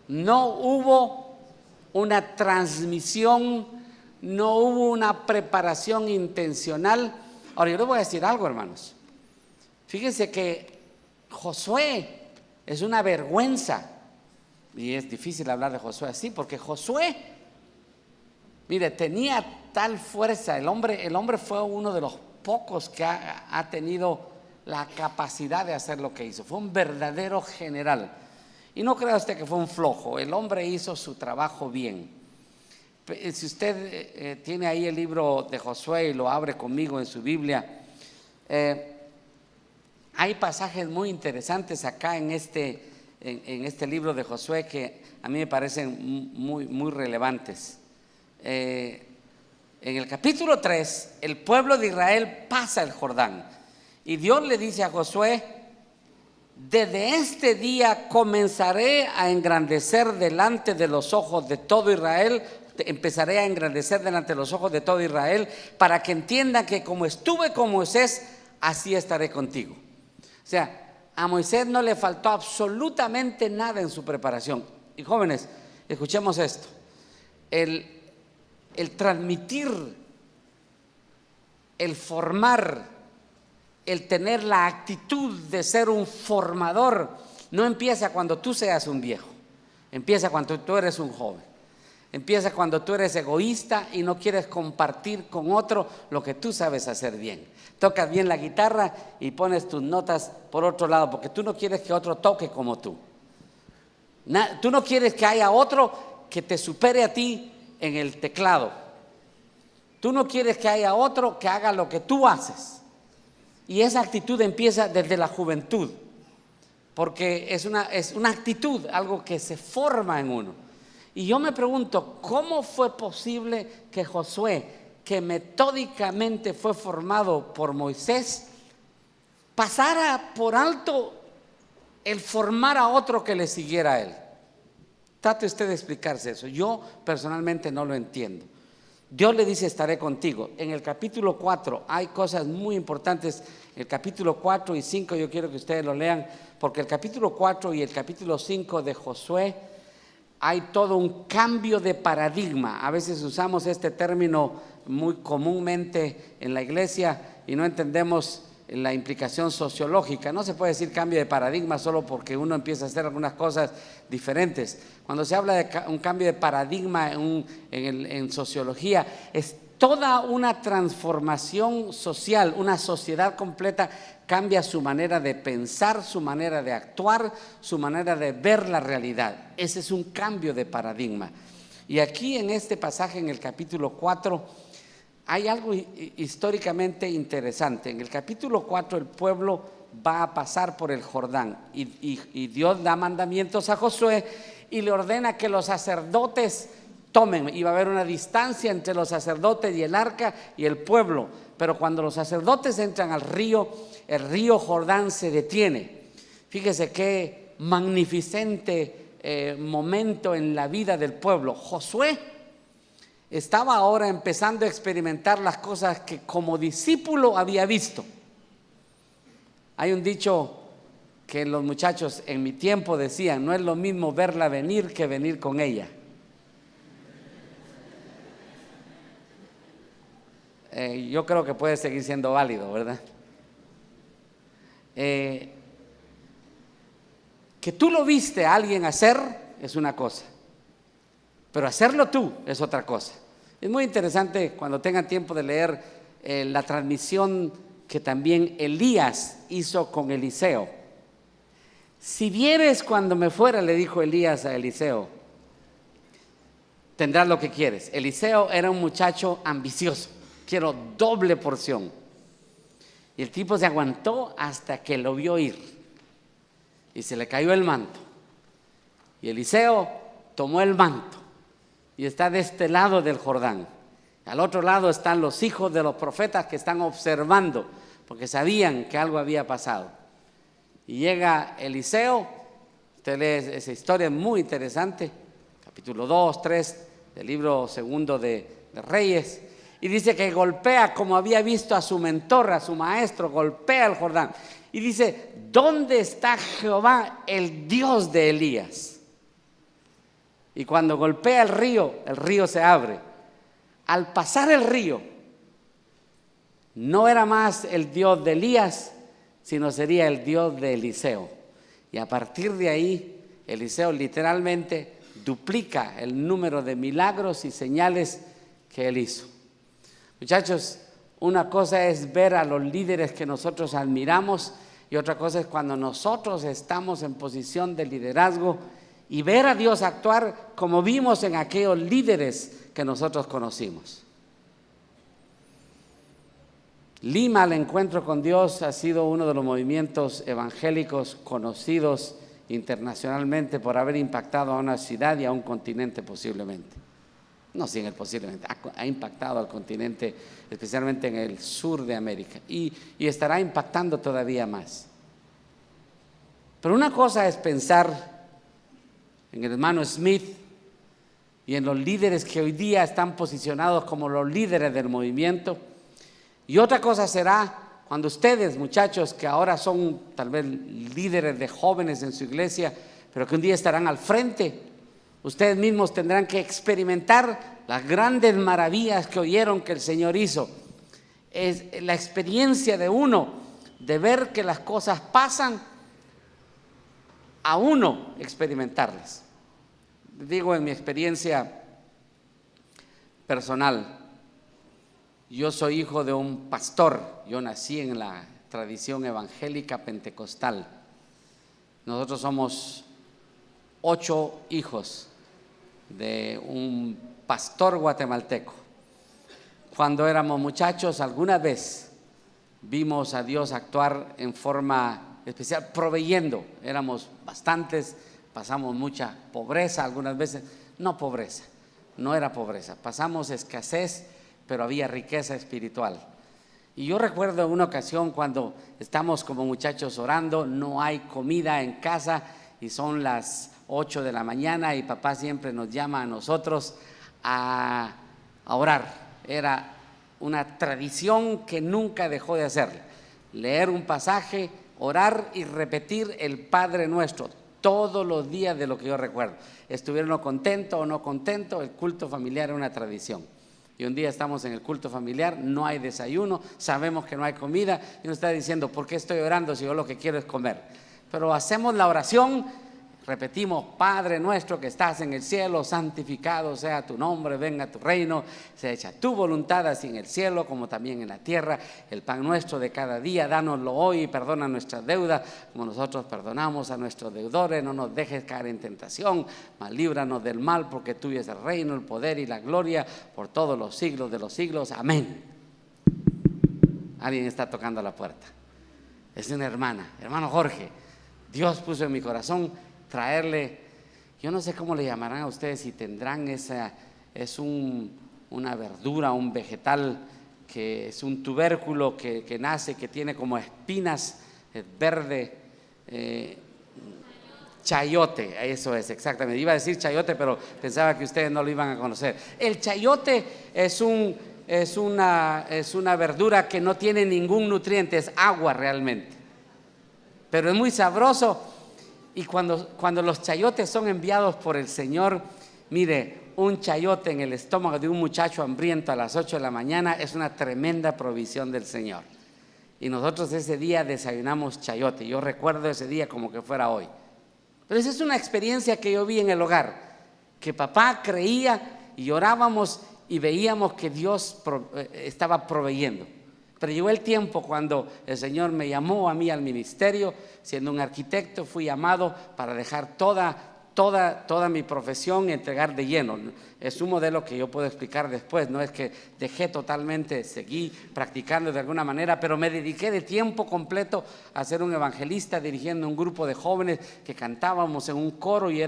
No hubo una transmisión, no hubo una preparación intencional. Ahora yo les voy a decir algo, hermanos. Fíjense que Josué es una vergüenza. Y es difícil hablar de Josué así, porque Josué, mire, tenía tal fuerza. El hombre fue uno de los pocos que ha tenido la capacidad de hacer lo que hizo. Fue un verdadero general. Y no crea usted que fue un flojo. El hombre hizo su trabajo bien. Si usted tiene ahí el libro de Josué y lo abre conmigo en su Biblia, hay pasajes muy interesantes acá en este libro de Josué que a mí me parecen muy, muy relevantes. En el capítulo 3, el pueblo de Israel pasa el Jordán y Dios le dice a Josué: desde este día comenzaré a engrandecer delante de los ojos de todo Israel. Empezaré a engrandecer delante de los ojos de todo Israel, para que entiendan que como estuve con Moisés, así estaré contigo. O sea, a Moisés no le faltó absolutamente nada en su preparación. Y jóvenes, escuchemos esto. El transmitir, el formar, el tener la actitud de ser un formador, no empieza cuando tú seas un viejo, empieza cuando tú eres un joven. Empieza cuando tú eres egoísta y no quieres compartir con otro lo que tú sabes hacer bien. Tocas bien la guitarra y pones tus notas por otro lado, porque tú no quieres que otro toque como tú. Tú no quieres que haya otro que te supere a ti en el teclado. Tú no quieres que haya otro que haga lo que tú haces. Y esa actitud empieza desde la juventud, porque es una actitud, algo que se forma en uno. Y yo me pregunto, ¿cómo fue posible que Josué, que metódicamente fue formado por Moisés, pasara por alto el formar a otro que le siguiera a él? Trate usted de explicarse eso. Yo personalmente no lo entiendo. Dios le dice: estaré contigo. En el capítulo 4 hay cosas muy importantes. El capítulo 4 y 5 yo quiero que ustedes lo lean, porque el capítulo 4 y el capítulo 5 de Josué hay todo un cambio de paradigma. A veces usamos este término muy comúnmente en la iglesia y no entendemos la implicación sociológica. No se puede decir cambio de paradigma solo porque uno empieza a hacer algunas cosas diferentes. Cuando se habla de un cambio de paradigma en sociología, es toda una transformación social. Una sociedad completa cambia su manera de pensar, su manera de actuar, su manera de ver la realidad. Ese es un cambio de paradigma. Y aquí en este pasaje, en el capítulo 4, hay algo históricamente interesante. En el capítulo 4 el pueblo va a pasar por el Jordán y Dios da mandamientos a Josué y le ordena que los sacerdotes tomen. Y va a haber una distancia entre los sacerdotes y el arca y el pueblo. Pero cuando los sacerdotes entran al río, el río Jordán se detiene. Fíjese qué magnificente momento en la vida del pueblo. Josué estaba ahora empezando a experimentar las cosas que como discípulo había visto. Hay un dicho que los muchachos en mi tiempo decían: no es lo mismo verla venir que venir con ella. Yo creo que puede seguir siendo válido, ¿verdad? Que tú lo viste a alguien hacer es una cosa, pero hacerlo tú es otra cosa. Es muy interesante cuando tengan tiempo de leer la transmisión que también Elías hizo con Eliseo. Si vieres cuando me fuera, le dijo Elías a Eliseo, tendrás lo que quieres. Eliseo era un muchacho ambicioso: quiero doble porción. Y el tipo se aguantó hasta que lo vio ir y se le cayó el manto. Y Eliseo tomó el manto y está de este lado del Jordán. Al otro lado están los hijos de los profetas que están observando, porque sabían que algo había pasado. Y llega Eliseo. Usted lee esa historia, muy interesante, capítulo 2, 3 del libro segundo de Reyes. Y dice que golpea, como había visto a su mentor, a su maestro, golpea el Jordán. Y dice: ¿dónde está Jehová, el Dios de Elías? Y cuando golpea el río se abre. Al pasar el río, no era más el Dios de Elías, sino sería el Dios de Eliseo. Y a partir de ahí, Eliseo literalmente duplica el número de milagros y señales que él hizo. Muchachos, una cosa es ver a los líderes que nosotros admiramos y otra cosa es cuando nosotros estamos en posición de liderazgo y ver a Dios actuar como vimos en aquellos líderes que nosotros conocimos. Lima, el encuentro con Dios, ha sido uno de los movimientos evangélicos conocidos internacionalmente por haber impactado a una ciudad y a un continente posiblemente. No, sí, en el posiblemente, ha impactado al continente, especialmente en el sur de América, y estará impactando todavía más. Pero una cosa es pensar en el hermano Smith y en los líderes que hoy día están posicionados como los líderes del movimiento, y otra cosa será cuando ustedes, muchachos, que ahora son tal vez líderes de jóvenes en su iglesia, pero que un día estarán al frente, ustedes mismos tendrán que experimentar las grandes maravillas que oyeron que el Señor hizo. Es la experiencia de uno, de ver que las cosas pasan, a uno experimentarlas. Digo, en mi experiencia personal. Yo soy hijo de un pastor, yo nací en la tradición evangélica pentecostal. Nosotros somos 8 hijos de un pastor guatemalteco. Cuando éramos muchachos, alguna vez vimos a Dios actuar en forma especial, proveyendo. Éramos bastantes, pasamos mucha pobreza algunas veces, no pobreza, no era pobreza, pasamos escasez, pero había riqueza espiritual. Y yo recuerdo una ocasión cuando estamos como muchachos orando, no hay comida en casa y son las 8 de la mañana y papá siempre nos llama a nosotros a orar. Era una tradición que nunca dejó de hacerla, leer un pasaje, orar y repetir el Padre Nuestro todos los días de lo que yo recuerdo. Estuvieron contentos o no contentos, el culto familiar era una tradición. Y un día estamos en el culto familiar, no hay desayuno, sabemos que no hay comida y nos está diciendo, ¿por qué estoy orando si yo lo que quiero es comer? Pero hacemos la oración, repetimos, Padre nuestro que estás en el cielo, santificado sea tu nombre, venga tu reino, sea hecha tu voluntad así en el cielo como también en la tierra. El pan nuestro de cada día, dánoslo hoy y perdona nuestras deudas como nosotros perdonamos a nuestros deudores. No nos dejes caer en tentación, mas líbranos del mal, porque tuyo es el reino, el poder y la gloria por todos los siglos de los siglos. Amén. Alguien está tocando la puerta. Es una hermana, hermano Jorge. Dios puso en mi corazón traerle, yo no sé cómo le llamarán a ustedes, si tendrán esa, es una verdura, un vegetal que es un tubérculo que nace, que tiene como espinas, es verde, chayote, eso es exactamente. Iba a decir chayote, pero pensaba que ustedes no lo iban a conocer. El chayote es una verdura que no tiene ningún nutriente, es agua realmente, pero es muy sabroso. Y cuando los chayotes son enviados por el Señor, mire, un chayote en el estómago de un muchacho hambriento a las 8 de la mañana es una tremenda provisión del Señor. Y nosotros ese día desayunamos chayote. Yo recuerdo ese día como que fuera hoy. Pero esa es una experiencia que yo vi en el hogar, que papá creía y orábamos y veíamos que Dios estaba proveyendo. Pero llegó el tiempo cuando el Señor me llamó a mí al ministerio. Siendo un arquitecto, fui llamado para dejar toda mi profesión y entregar de lleno. Es un modelo que yo puedo explicar después, no es que dejé totalmente, seguí practicando de alguna manera, pero me dediqué de tiempo completo a ser un evangelista, dirigiendo un grupo de jóvenes que cantábamos en un coro y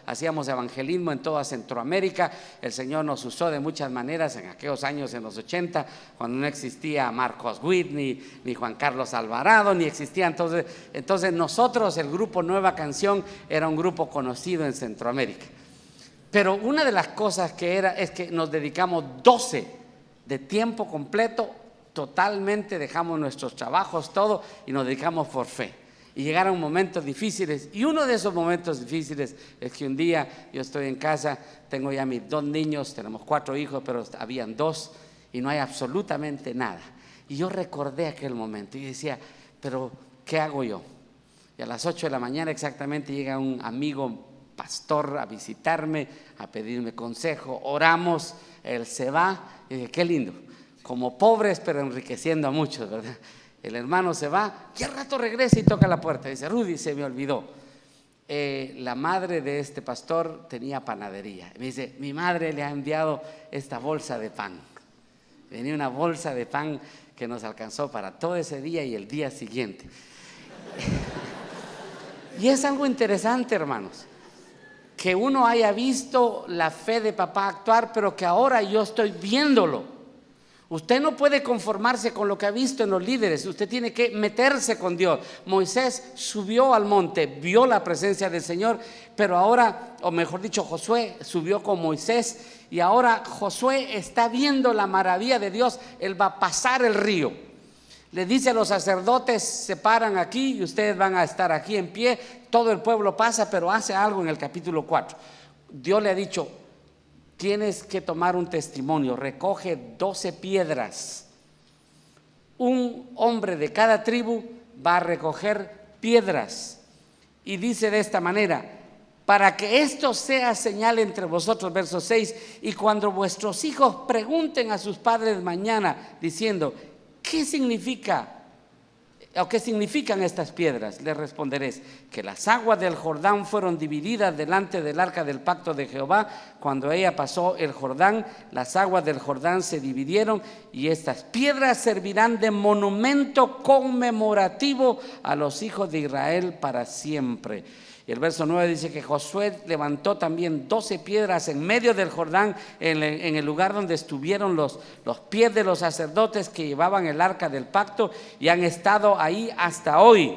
hacíamos evangelismo en toda Centroamérica. El Señor nos usó de muchas maneras en aquellos años, en los 80, cuando no existía Marcos Witt, ni Juan Carlos Alvarado, ni existía entonces nosotros, el grupo Nueva Canción, era un grupo conocido en Centroamérica. Pero una de las cosas es que nos dedicamos 12 de tiempo completo, totalmente dejamos nuestros trabajos, todo, y nos dedicamos por fe. Y llegaron momentos difíciles, y uno de esos momentos difíciles es que un día yo estoy en casa, tengo ya mis 2 niños, tenemos 4 hijos, pero habían 2 y no hay absolutamente nada. Y yo recordé aquel momento y decía, pero ¿qué hago yo? Y a las 8 de la mañana exactamente llega un amigo pastor a visitarme, a pedirme consejo, oramos, él se va, y dije, qué lindo, como pobres pero enriqueciendo a muchos, ¿verdad? El hermano se va y al rato regresa y toca la puerta, dice, Rudy, se me olvidó, la madre de este pastor tenía panadería, me dice, mi madre le ha enviado esta bolsa de pan, venía una bolsa de pan que nos alcanzó para todo ese día y el día siguiente. Y es algo interesante, hermanos, que uno haya visto la fe de papá actuar, pero que ahora yo estoy viéndolo. Usted no puede conformarse con lo que ha visto en los líderes, usted tiene que meterse con Dios. Moisés subió al monte, vio la presencia del Señor, pero ahora, o mejor dicho, Josué subió con Moisés y ahora Josué está viendo la maravilla de Dios. Él va a pasar el río. Le dice a los sacerdotes, se paran aquí y ustedes van a estar aquí en pie. Todo el pueblo pasa, pero hace algo en el capítulo 4. Dios le ha dicho, tienes que tomar un testimonio, recoge 12 piedras. Un hombre de cada tribu va a recoger piedras. Y dice de esta manera, para que esto sea señal entre vosotros, verso 6, y cuando vuestros hijos pregunten a sus padres mañana, diciendo, ¿qué significa o qué significan estas piedras? Les responderéis que las aguas del Jordán fueron divididas delante del arca del pacto de Jehová. Cuando ella pasó el Jordán, las aguas del Jordán se dividieron, y estas piedras servirán de monumento conmemorativo a los hijos de Israel para siempre. Y el verso 9 dice que Josué levantó también 12 piedras en medio del Jordán, en el lugar donde estuvieron los pies de los sacerdotes que llevaban el arca del pacto, y han estado ahí hasta hoy.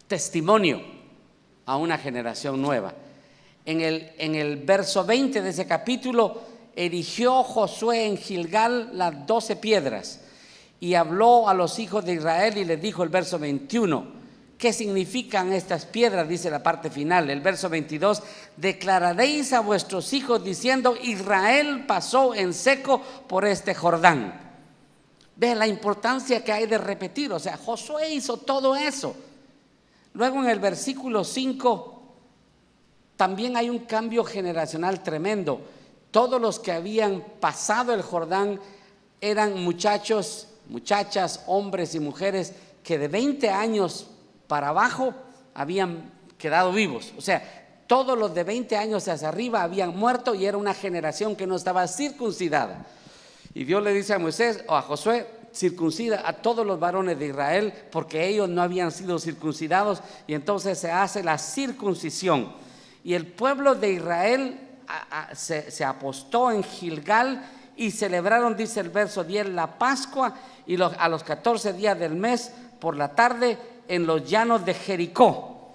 Testimonio a una generación nueva. En el verso 20 de ese capítulo, erigió Josué en Gilgal las 12 piedras y habló a los hijos de Israel y les dijo, el verso 21, ¿qué significan estas piedras? Dice la parte final. El verso 22, declararéis a vuestros hijos diciendo, Israel pasó en seco por este Jordán. Ve la importancia que hay de repetir. O sea, Josué hizo todo eso. Luego en el versículo 5 también hay un cambio generacional tremendo. Todos los que habían pasado el Jordán eran muchachos, muchachas, hombres y mujeres que de 20 años para abajo habían quedado vivos. O sea, todos los de 20 años hacia arriba habían muerto, y era una generación que no estaba circuncidada. Y Dios le dice a Moisés o a Josué, circuncida a todos los varones de Israel, porque ellos no habían sido circuncidados, y entonces se hace la circuncisión. Y el pueblo de Israel se apostó en Gilgal y celebraron, dice el verso 10, la Pascua, y a los 14 días del mes por la tarde en los llanos de Jericó.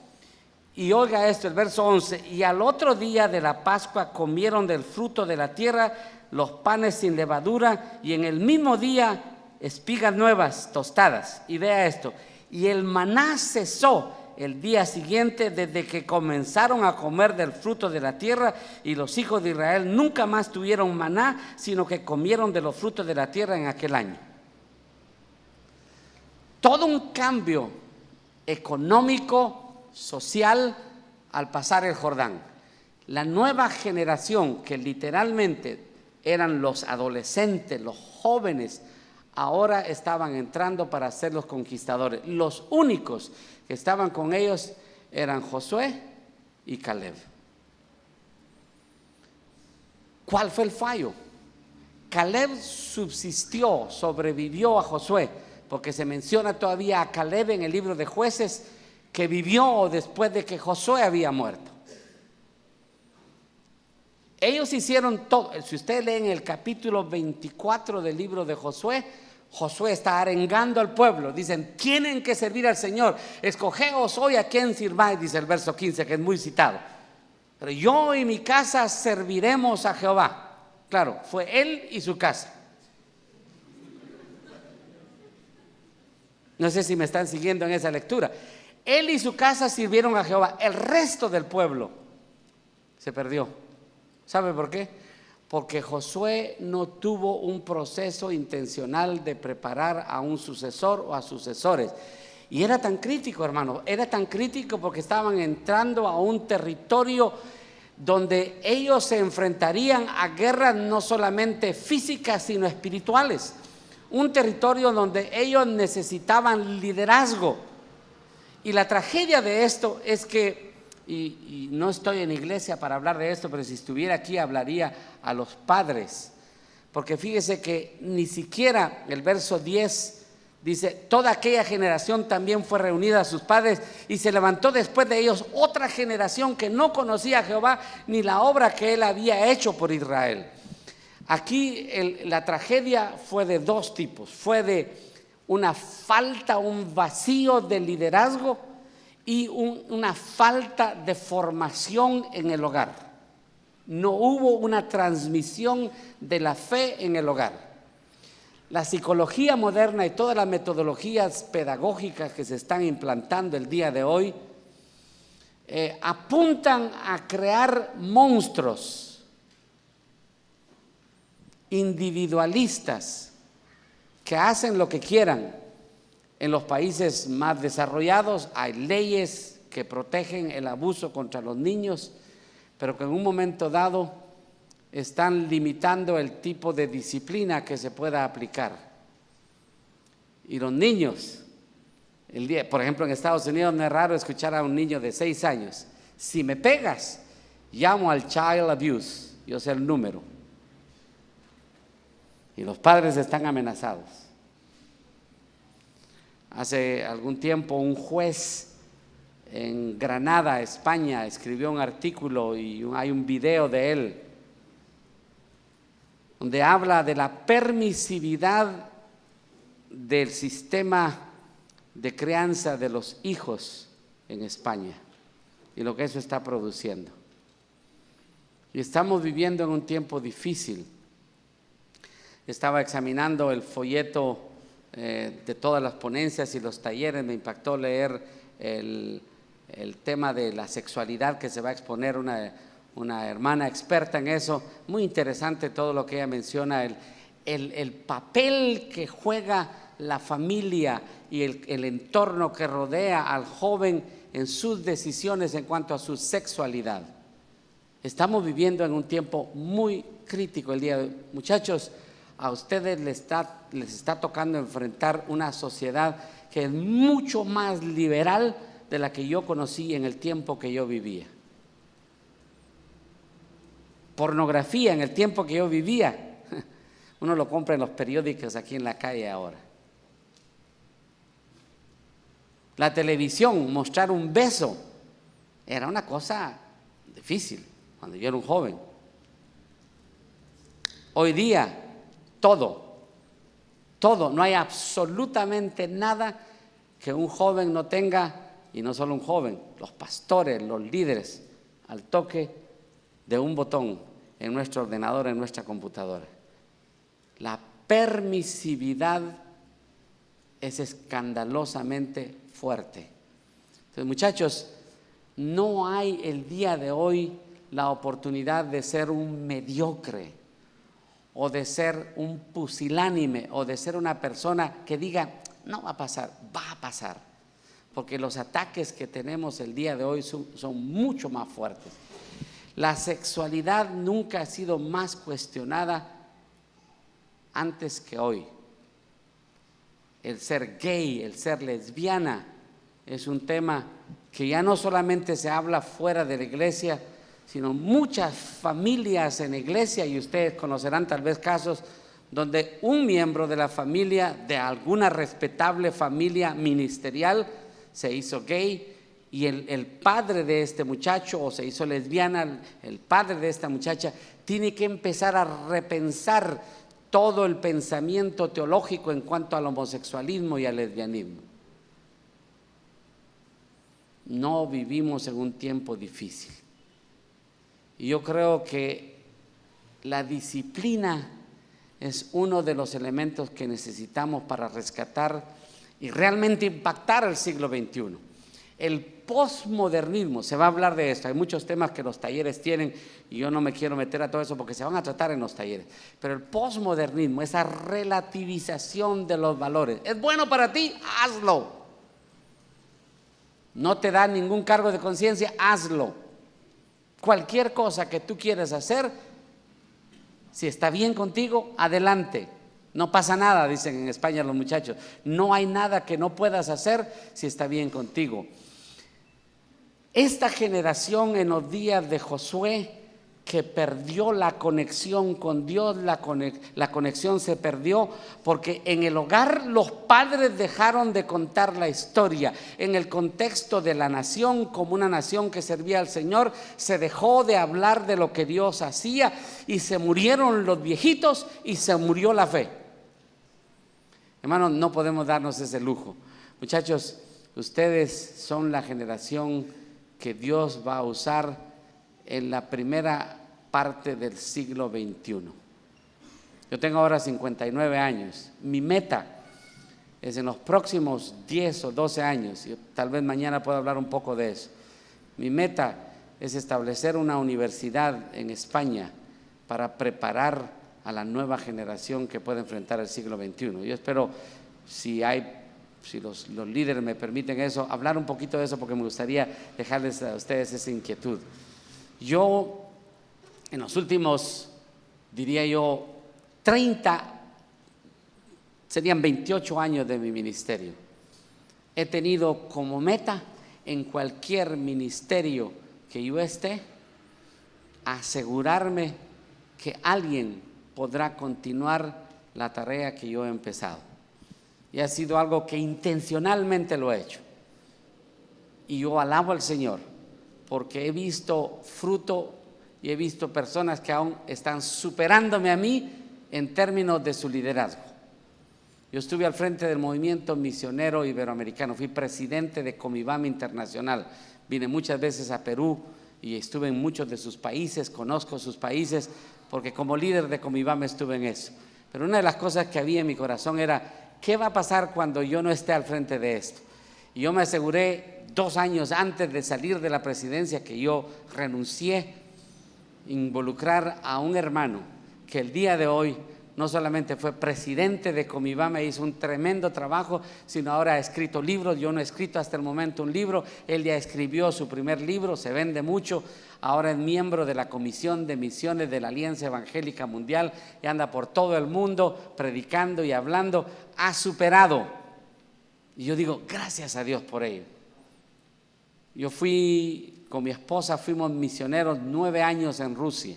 Y oiga esto, el verso 11, y al otro día de la Pascua comieron del fruto de la tierra, los panes sin levadura, y en el mismo día espigas nuevas tostadas. Y vea esto, y el maná cesó el día siguiente desde que comenzaron a comer del fruto de la tierra, y los hijos de Israel nunca más tuvieron maná, sino que comieron de los frutos de la tierra en aquel año. Todo un cambio económico, social, al pasar el Jordán. La nueva generación, que literalmente eran los adolescentes, los jóvenes, ahora estaban entrando para ser los conquistadores. Los únicos que estaban con ellos eran Josué y Caleb. ¿Cuál fue el fallo? Caleb subsistió, sobrevivió a Josué, porque se menciona todavía a Caleb en el libro de Jueces, que vivió después de que Josué había muerto. Ellos hicieron todo. Si usted lee en el capítulo 24 del libro de Josué, Josué está arengando al pueblo. Dicen, tienen que servir al Señor. Escogeos hoy a quién sirváis, dice el verso 15, que es muy citado. Pero yo y mi casa serviremos a Jehová. Claro, fue él y su casa. No sé si me están siguiendo en esa lectura. Él y su casa sirvieron a Jehová. El resto del pueblo se perdió. ¿Sabe por qué? Porque Josué no tuvo un proceso intencional de preparar a un sucesor o a sucesores. Y era tan crítico, hermano, era tan crítico porque estaban entrando a un territorio donde ellos se enfrentarían a guerras no solamente físicas, sino espirituales. Un territorio donde ellos necesitaban liderazgo. Y la tragedia de esto es que, y no estoy en iglesia para hablar de esto, pero si estuviera aquí hablaría a los padres, porque fíjese que ni siquiera el verso 10 dice, toda aquella generación también fue reunida a sus padres, y se levantó después de ellos otra generación que no conocía a Jehová ni la obra que él había hecho por Israel. Aquí la tragedia fue de dos tipos. Fue de una falta, un vacío de liderazgo y una falta de formación en el hogar. No hubo una transmisión de la fe en el hogar. La psicología moderna y todas las metodologías pedagógicas que se están implantando el día de hoy apuntan a crear monstruos individualistas que hacen lo que quieran. En los países más desarrollados hay leyes que protegen el abuso contra los niños, pero que en un momento dado están limitando el tipo de disciplina que se pueda aplicar. Y los niños, por ejemplo en Estados Unidos no es raro escuchar a un niño de 6 años, si me pegas, llamo al child abuse, yo sé el número. Y los padres están amenazados. Hace algún tiempo un juez en Granada, España, escribió un artículo y hay un video de él donde habla de la permisividad del sistema de crianza de los hijos en España y lo que eso está produciendo. Y estamos viviendo en un tiempo difícil. Estaba examinando el folleto de todas las ponencias y los talleres, me impactó leer el tema de la sexualidad que se va a exponer una hermana experta en eso. Muy interesante todo lo que ella menciona, el papel que juega la familia y el entorno que rodea al joven en sus decisiones en cuanto a su sexualidad. Estamos viviendo en un tiempo muy crítico el día de hoy. Muchachos, a ustedes les está tocando enfrentar una sociedad que es mucho más liberal de la que yo conocí en el tiempo que yo vivía. Pornografía en el tiempo que yo vivía, uno lo compra en los periódicos aquí en la calle ahora. La televisión, mostrar un beso, era una cosa difícil cuando yo era un joven. Hoy día, todo, no hay absolutamente nada que un joven no tenga, y no solo un joven, los pastores, los líderes, al toque de un botón en nuestro ordenador, en nuestra computadora. La permisividad es escandalosamente fuerte. Entonces, muchachos, no hay el día de hoy la oportunidad de ser un mediocre o de ser un pusilánime o de ser una persona que diga, no va a pasar, va a pasar. Porque los ataques que tenemos el día de hoy son mucho más fuertes. La sexualidad nunca ha sido más cuestionada antes que hoy. El ser gay, el ser lesbiana, es un tema que ya no solamente se habla fuera de la iglesia, sino muchas familias en la iglesia, y ustedes conocerán tal vez casos donde un miembro de la familia, de alguna respetable familia ministerial, se hizo gay, y el padre de este muchacho, o se hizo lesbiana, el padre de esta muchacha, tiene que empezar a repensar todo el pensamiento teológico en cuanto al homosexualismo y al lesbianismo. No vivimos en un tiempo difícil. Y yo creo que la disciplina es uno de los elementos que necesitamos para rescatar y realmente impactar al siglo XXI. El posmodernismo, se va a hablar de esto, hay muchos temas que los talleres tienen y yo no me quiero meter a todo eso porque se van a tratar en los talleres, pero el posmodernismo, esa relativización de los valores, ¿es bueno para ti? Hazlo. No te da ningún cargo de conciencia, hazlo. Cualquier cosa que tú quieras hacer, si está bien contigo, adelante. No pasa nada, dicen en España los muchachos. No hay nada que no puedas hacer si está bien contigo. Esta generación en los días de Josué, que perdió la conexión con Dios, la conexión se perdió porque en el hogar los padres dejaron de contar la historia. En el contexto de la nación, como una nación que servía al Señor, se dejó de hablar de lo que Dios hacía y se murieron los viejitos y se murió la fe. Hermanos, no podemos darnos ese lujo. Muchachos, ustedes son la generación que Dios va a usar en la primera parte del siglo XXI. Yo tengo ahora 59 años. Mi meta es en los próximos 10 o 12 años, y tal vez mañana pueda hablar un poco de eso. Mi meta es establecer una universidad en España para preparar a la nueva generación que puede enfrentar el siglo XXI. Yo espero, si hay si los líderes me permiten eso, hablar un poquito de eso, porque me gustaría dejarles a ustedes esa inquietud. Yo, en los últimos, diría yo, 28 años de mi ministerio, he tenido como meta en cualquier ministerio que yo esté, asegurarme que alguien podrá continuar la tarea que yo he empezado. Y ha sido algo que intencionalmente lo he hecho. Y yo alabo al Señor porque he visto fruto y he visto personas que aún están superándome a mí en términos de su liderazgo. Yo estuve al frente del movimiento misionero iberoamericano, fui presidente de Comibam Internacional, vine muchas veces a Perú y estuve en muchos de sus países, conozco sus países, porque como líder de Comibam estuve en eso. Pero una de las cosas que había en mi corazón era, ¿qué va a pasar cuando yo no esté al frente de esto? Y yo me aseguré 2 años antes de salir de la presidencia, que yo renuncié, involucrar a un hermano que el día de hoy no solamente fue presidente de Comibam, me hizo un tremendo trabajo, sino ahora ha escrito libros. Yo no he escrito hasta el momento un libro, él ya escribió su primer libro, se vende mucho. Ahora es miembro de la Comisión de Misiones de la Alianza Evangélica Mundial y anda por todo el mundo predicando y hablando. Ha superado. Y yo digo, gracias a Dios por ello. Yo fui, con mi esposa, fuimos misioneros 9 años en Rusia.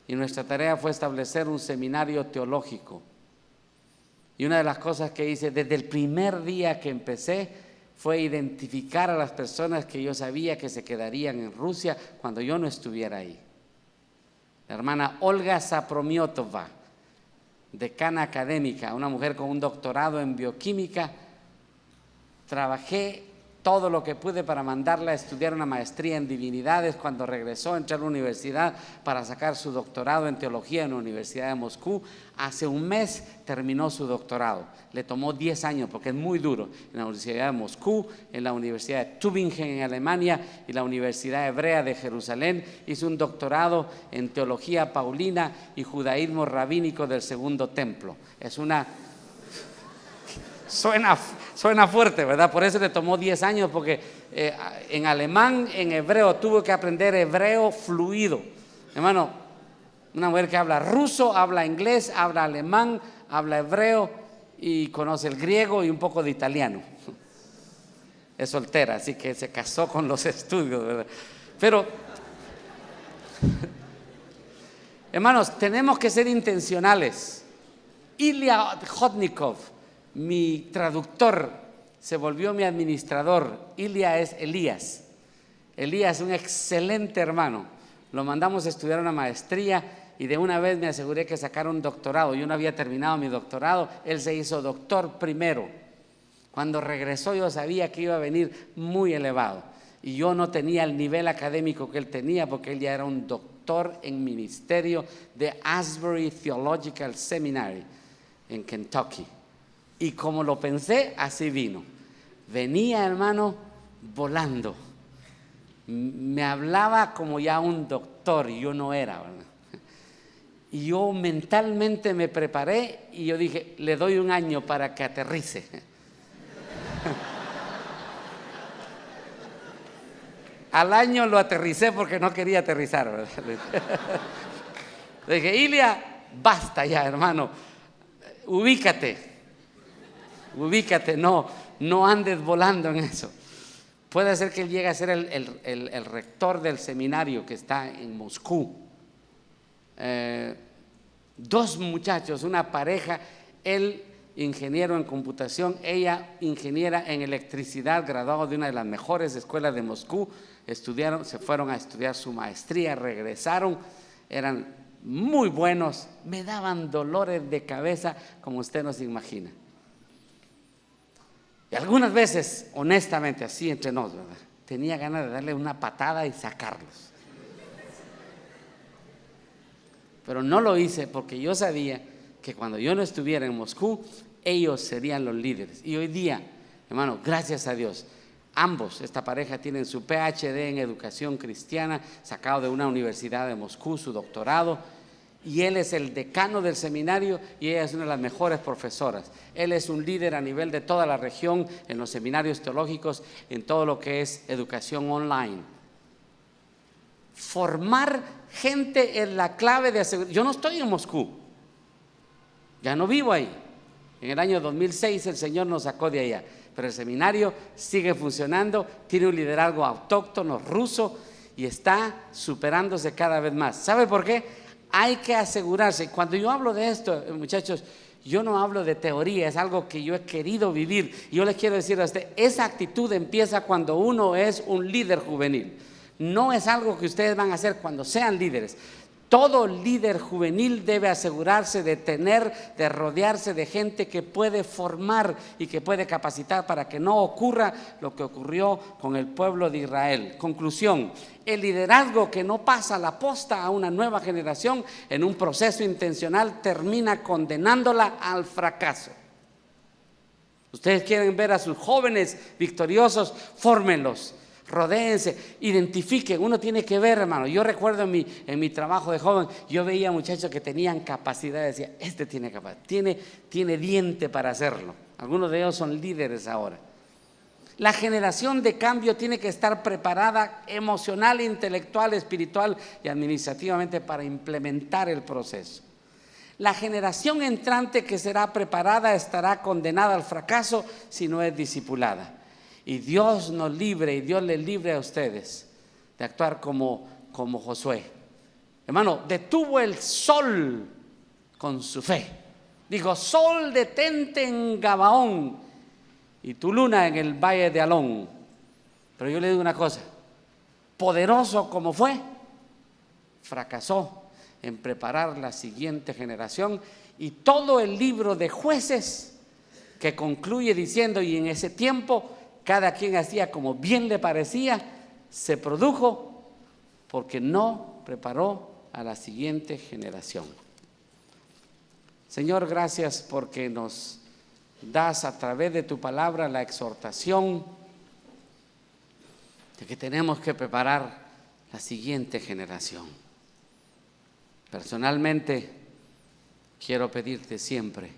Y nuestra tarea fue establecer un seminario teológico. Y una de las cosas que hice desde el primer día que empecé fue identificar a las personas que yo sabía que se quedarían en Rusia cuando yo no estuviera ahí. La hermana Olga Sapromiotova, decana académica, una mujer con un doctorado en bioquímica. Trabajé todo lo que pude para mandarla a estudiar una maestría en divinidades. Cuando regresó, entró a la universidad para sacar su doctorado en teología en la Universidad de Moscú. Hace un mes terminó su doctorado. Le tomó 10 años porque es muy duro. En la Universidad de Moscú, en la Universidad de Tübingen en Alemania y la Universidad Hebrea de Jerusalén. Hizo un doctorado en teología paulina y judaísmo rabínico del Segundo Templo. Es una... Suena fuerte, ¿verdad? Por eso le tomó 10 años, porque en alemán, en hebreo, tuvo que aprender hebreo fluido. Hermano, una mujer que habla ruso, habla inglés, habla alemán, habla hebreo y conoce el griego y un poco de italiano. Es soltera, así que se casó con los estudios, ¿verdad? Pero, hermanos, tenemos que ser intencionales. Ilya Hodnikov, mi traductor, se volvió mi administrador. Ilya es Elías. Elías, un excelente hermano. Lo mandamos a estudiar una maestría y de una vez me aseguré que sacara un doctorado. Yo no había terminado mi doctorado, él se hizo doctor primero. Cuando regresó yo sabía que iba a venir muy elevado y yo no tenía el nivel académico que él tenía, porque él ya era un doctor en ministerio de Asbury Theological Seminary en Kentucky. Y como lo pensé, así vino. Venía, hermano, volando. Me hablaba como ya un doctor y yo no era, ¿verdad? Y yo mentalmente me preparé y yo dije, le doy 1 año para que aterrice. Al año lo aterricé porque no quería aterrizar, ¿verdad? Le dije, Ilya, basta ya, hermano, ubícate, no andes volando en eso. Puede ser que él llegue a ser el rector del seminario que está en Moscú. 2 muchachos, una pareja, él ingeniero en computación, ella ingeniera en electricidad, graduados de una de las mejores escuelas de Moscú. Estudiaron, se fueron a estudiar su maestría, regresaron, eran muy buenos, me daban dolores de cabeza como usted no se imagina. Y algunas veces, honestamente, así entre nos, ¿verdad?, tenía ganas de darle una patada y sacarlos. Pero no lo hice porque yo sabía que cuando yo no estuviera en Moscú, ellos serían los líderes. Y hoy día, hermano, gracias a Dios, ambos, esta pareja, tienen su PhD en educación cristiana, sacado de una universidad de Moscú, su doctorado. y él es el decano del seminario y ella es una de las mejores profesoras. Él es un líder a nivel de toda la región en los seminarios teológicos, en todo lo que es educación online. Formar gente es la clave de asegurar. Yo no estoy en Moscú, ya no vivo ahí. En el año 2006 el Señor nos sacó de allá, pero el seminario sigue funcionando, tiene un liderazgo autóctono ruso y está superándose cada vez más. ¿Sabe por qué? Hay que asegurarse. Cuando yo hablo de esto, muchachos, yo no hablo de teoría, es algo que yo he querido vivir. Yo les quiero decir a usted, esa actitud empieza cuando uno es un líder juvenil. No es algo que ustedes van a hacer cuando sean líderes. Todo líder juvenil debe asegurarse de rodearse de gente que puede formar y que puede capacitar para que no ocurra lo que ocurrió con el pueblo de Israel. Conclusión, el liderazgo que no pasa la posta a una nueva generación en un proceso intencional termina condenándola al fracaso. Ustedes quieren ver a sus jóvenes victoriosos, fórmenlos. Rodéense, identifiquen. Uno tiene que ver, hermano. Yo recuerdo en mi trabajo de joven, yo veía muchachos que tenían capacidad, decía, este tiene capacidad, tiene diente para hacerlo. Algunos de ellos son líderes ahora. La generación de cambio tiene que estar preparada emocional, intelectual, espiritual y administrativamente para implementar el proceso. La generación entrante que será preparada estará condenada al fracaso si no es discipulada. Y Dios nos libre y Dios les libre a ustedes de actuar como Josué. Hermano, detuvo el sol con su fe. Dijo, sol detente en Gabaón y tu luna en el valle de Alón. Pero yo le digo una cosa, poderoso como fue, fracasó en preparar la siguiente generación. Y todo el libro de Jueces que concluye diciendo, y en ese tiempo cada quien hacía como bien le parecía, se produjo porque no preparó a la siguiente generación. Señor, gracias porque nos das a través de tu palabra la exhortación de que tenemos que preparar la siguiente generación. Personalmente, quiero pedirte siempre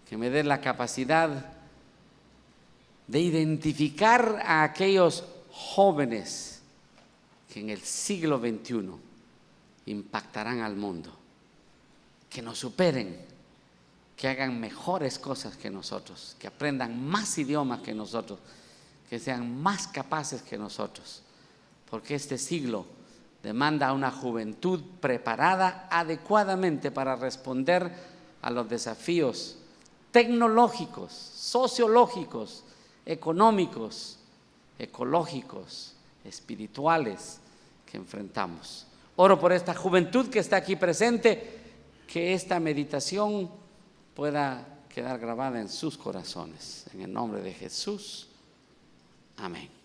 que me des la capacidad de identificar a aquellos jóvenes que en el siglo XXI impactarán al mundo, que nos superen, que hagan mejores cosas que nosotros, que aprendan más idiomas que nosotros, que sean más capaces que nosotros, porque este siglo demanda una juventud preparada adecuadamente para responder a los desafíos tecnológicos, sociológicos, económicos, ecológicos, espirituales que enfrentamos. Oro por esta juventud que está aquí presente, que esta meditación pueda quedar grabada en sus corazones. En el nombre de Jesús, amén.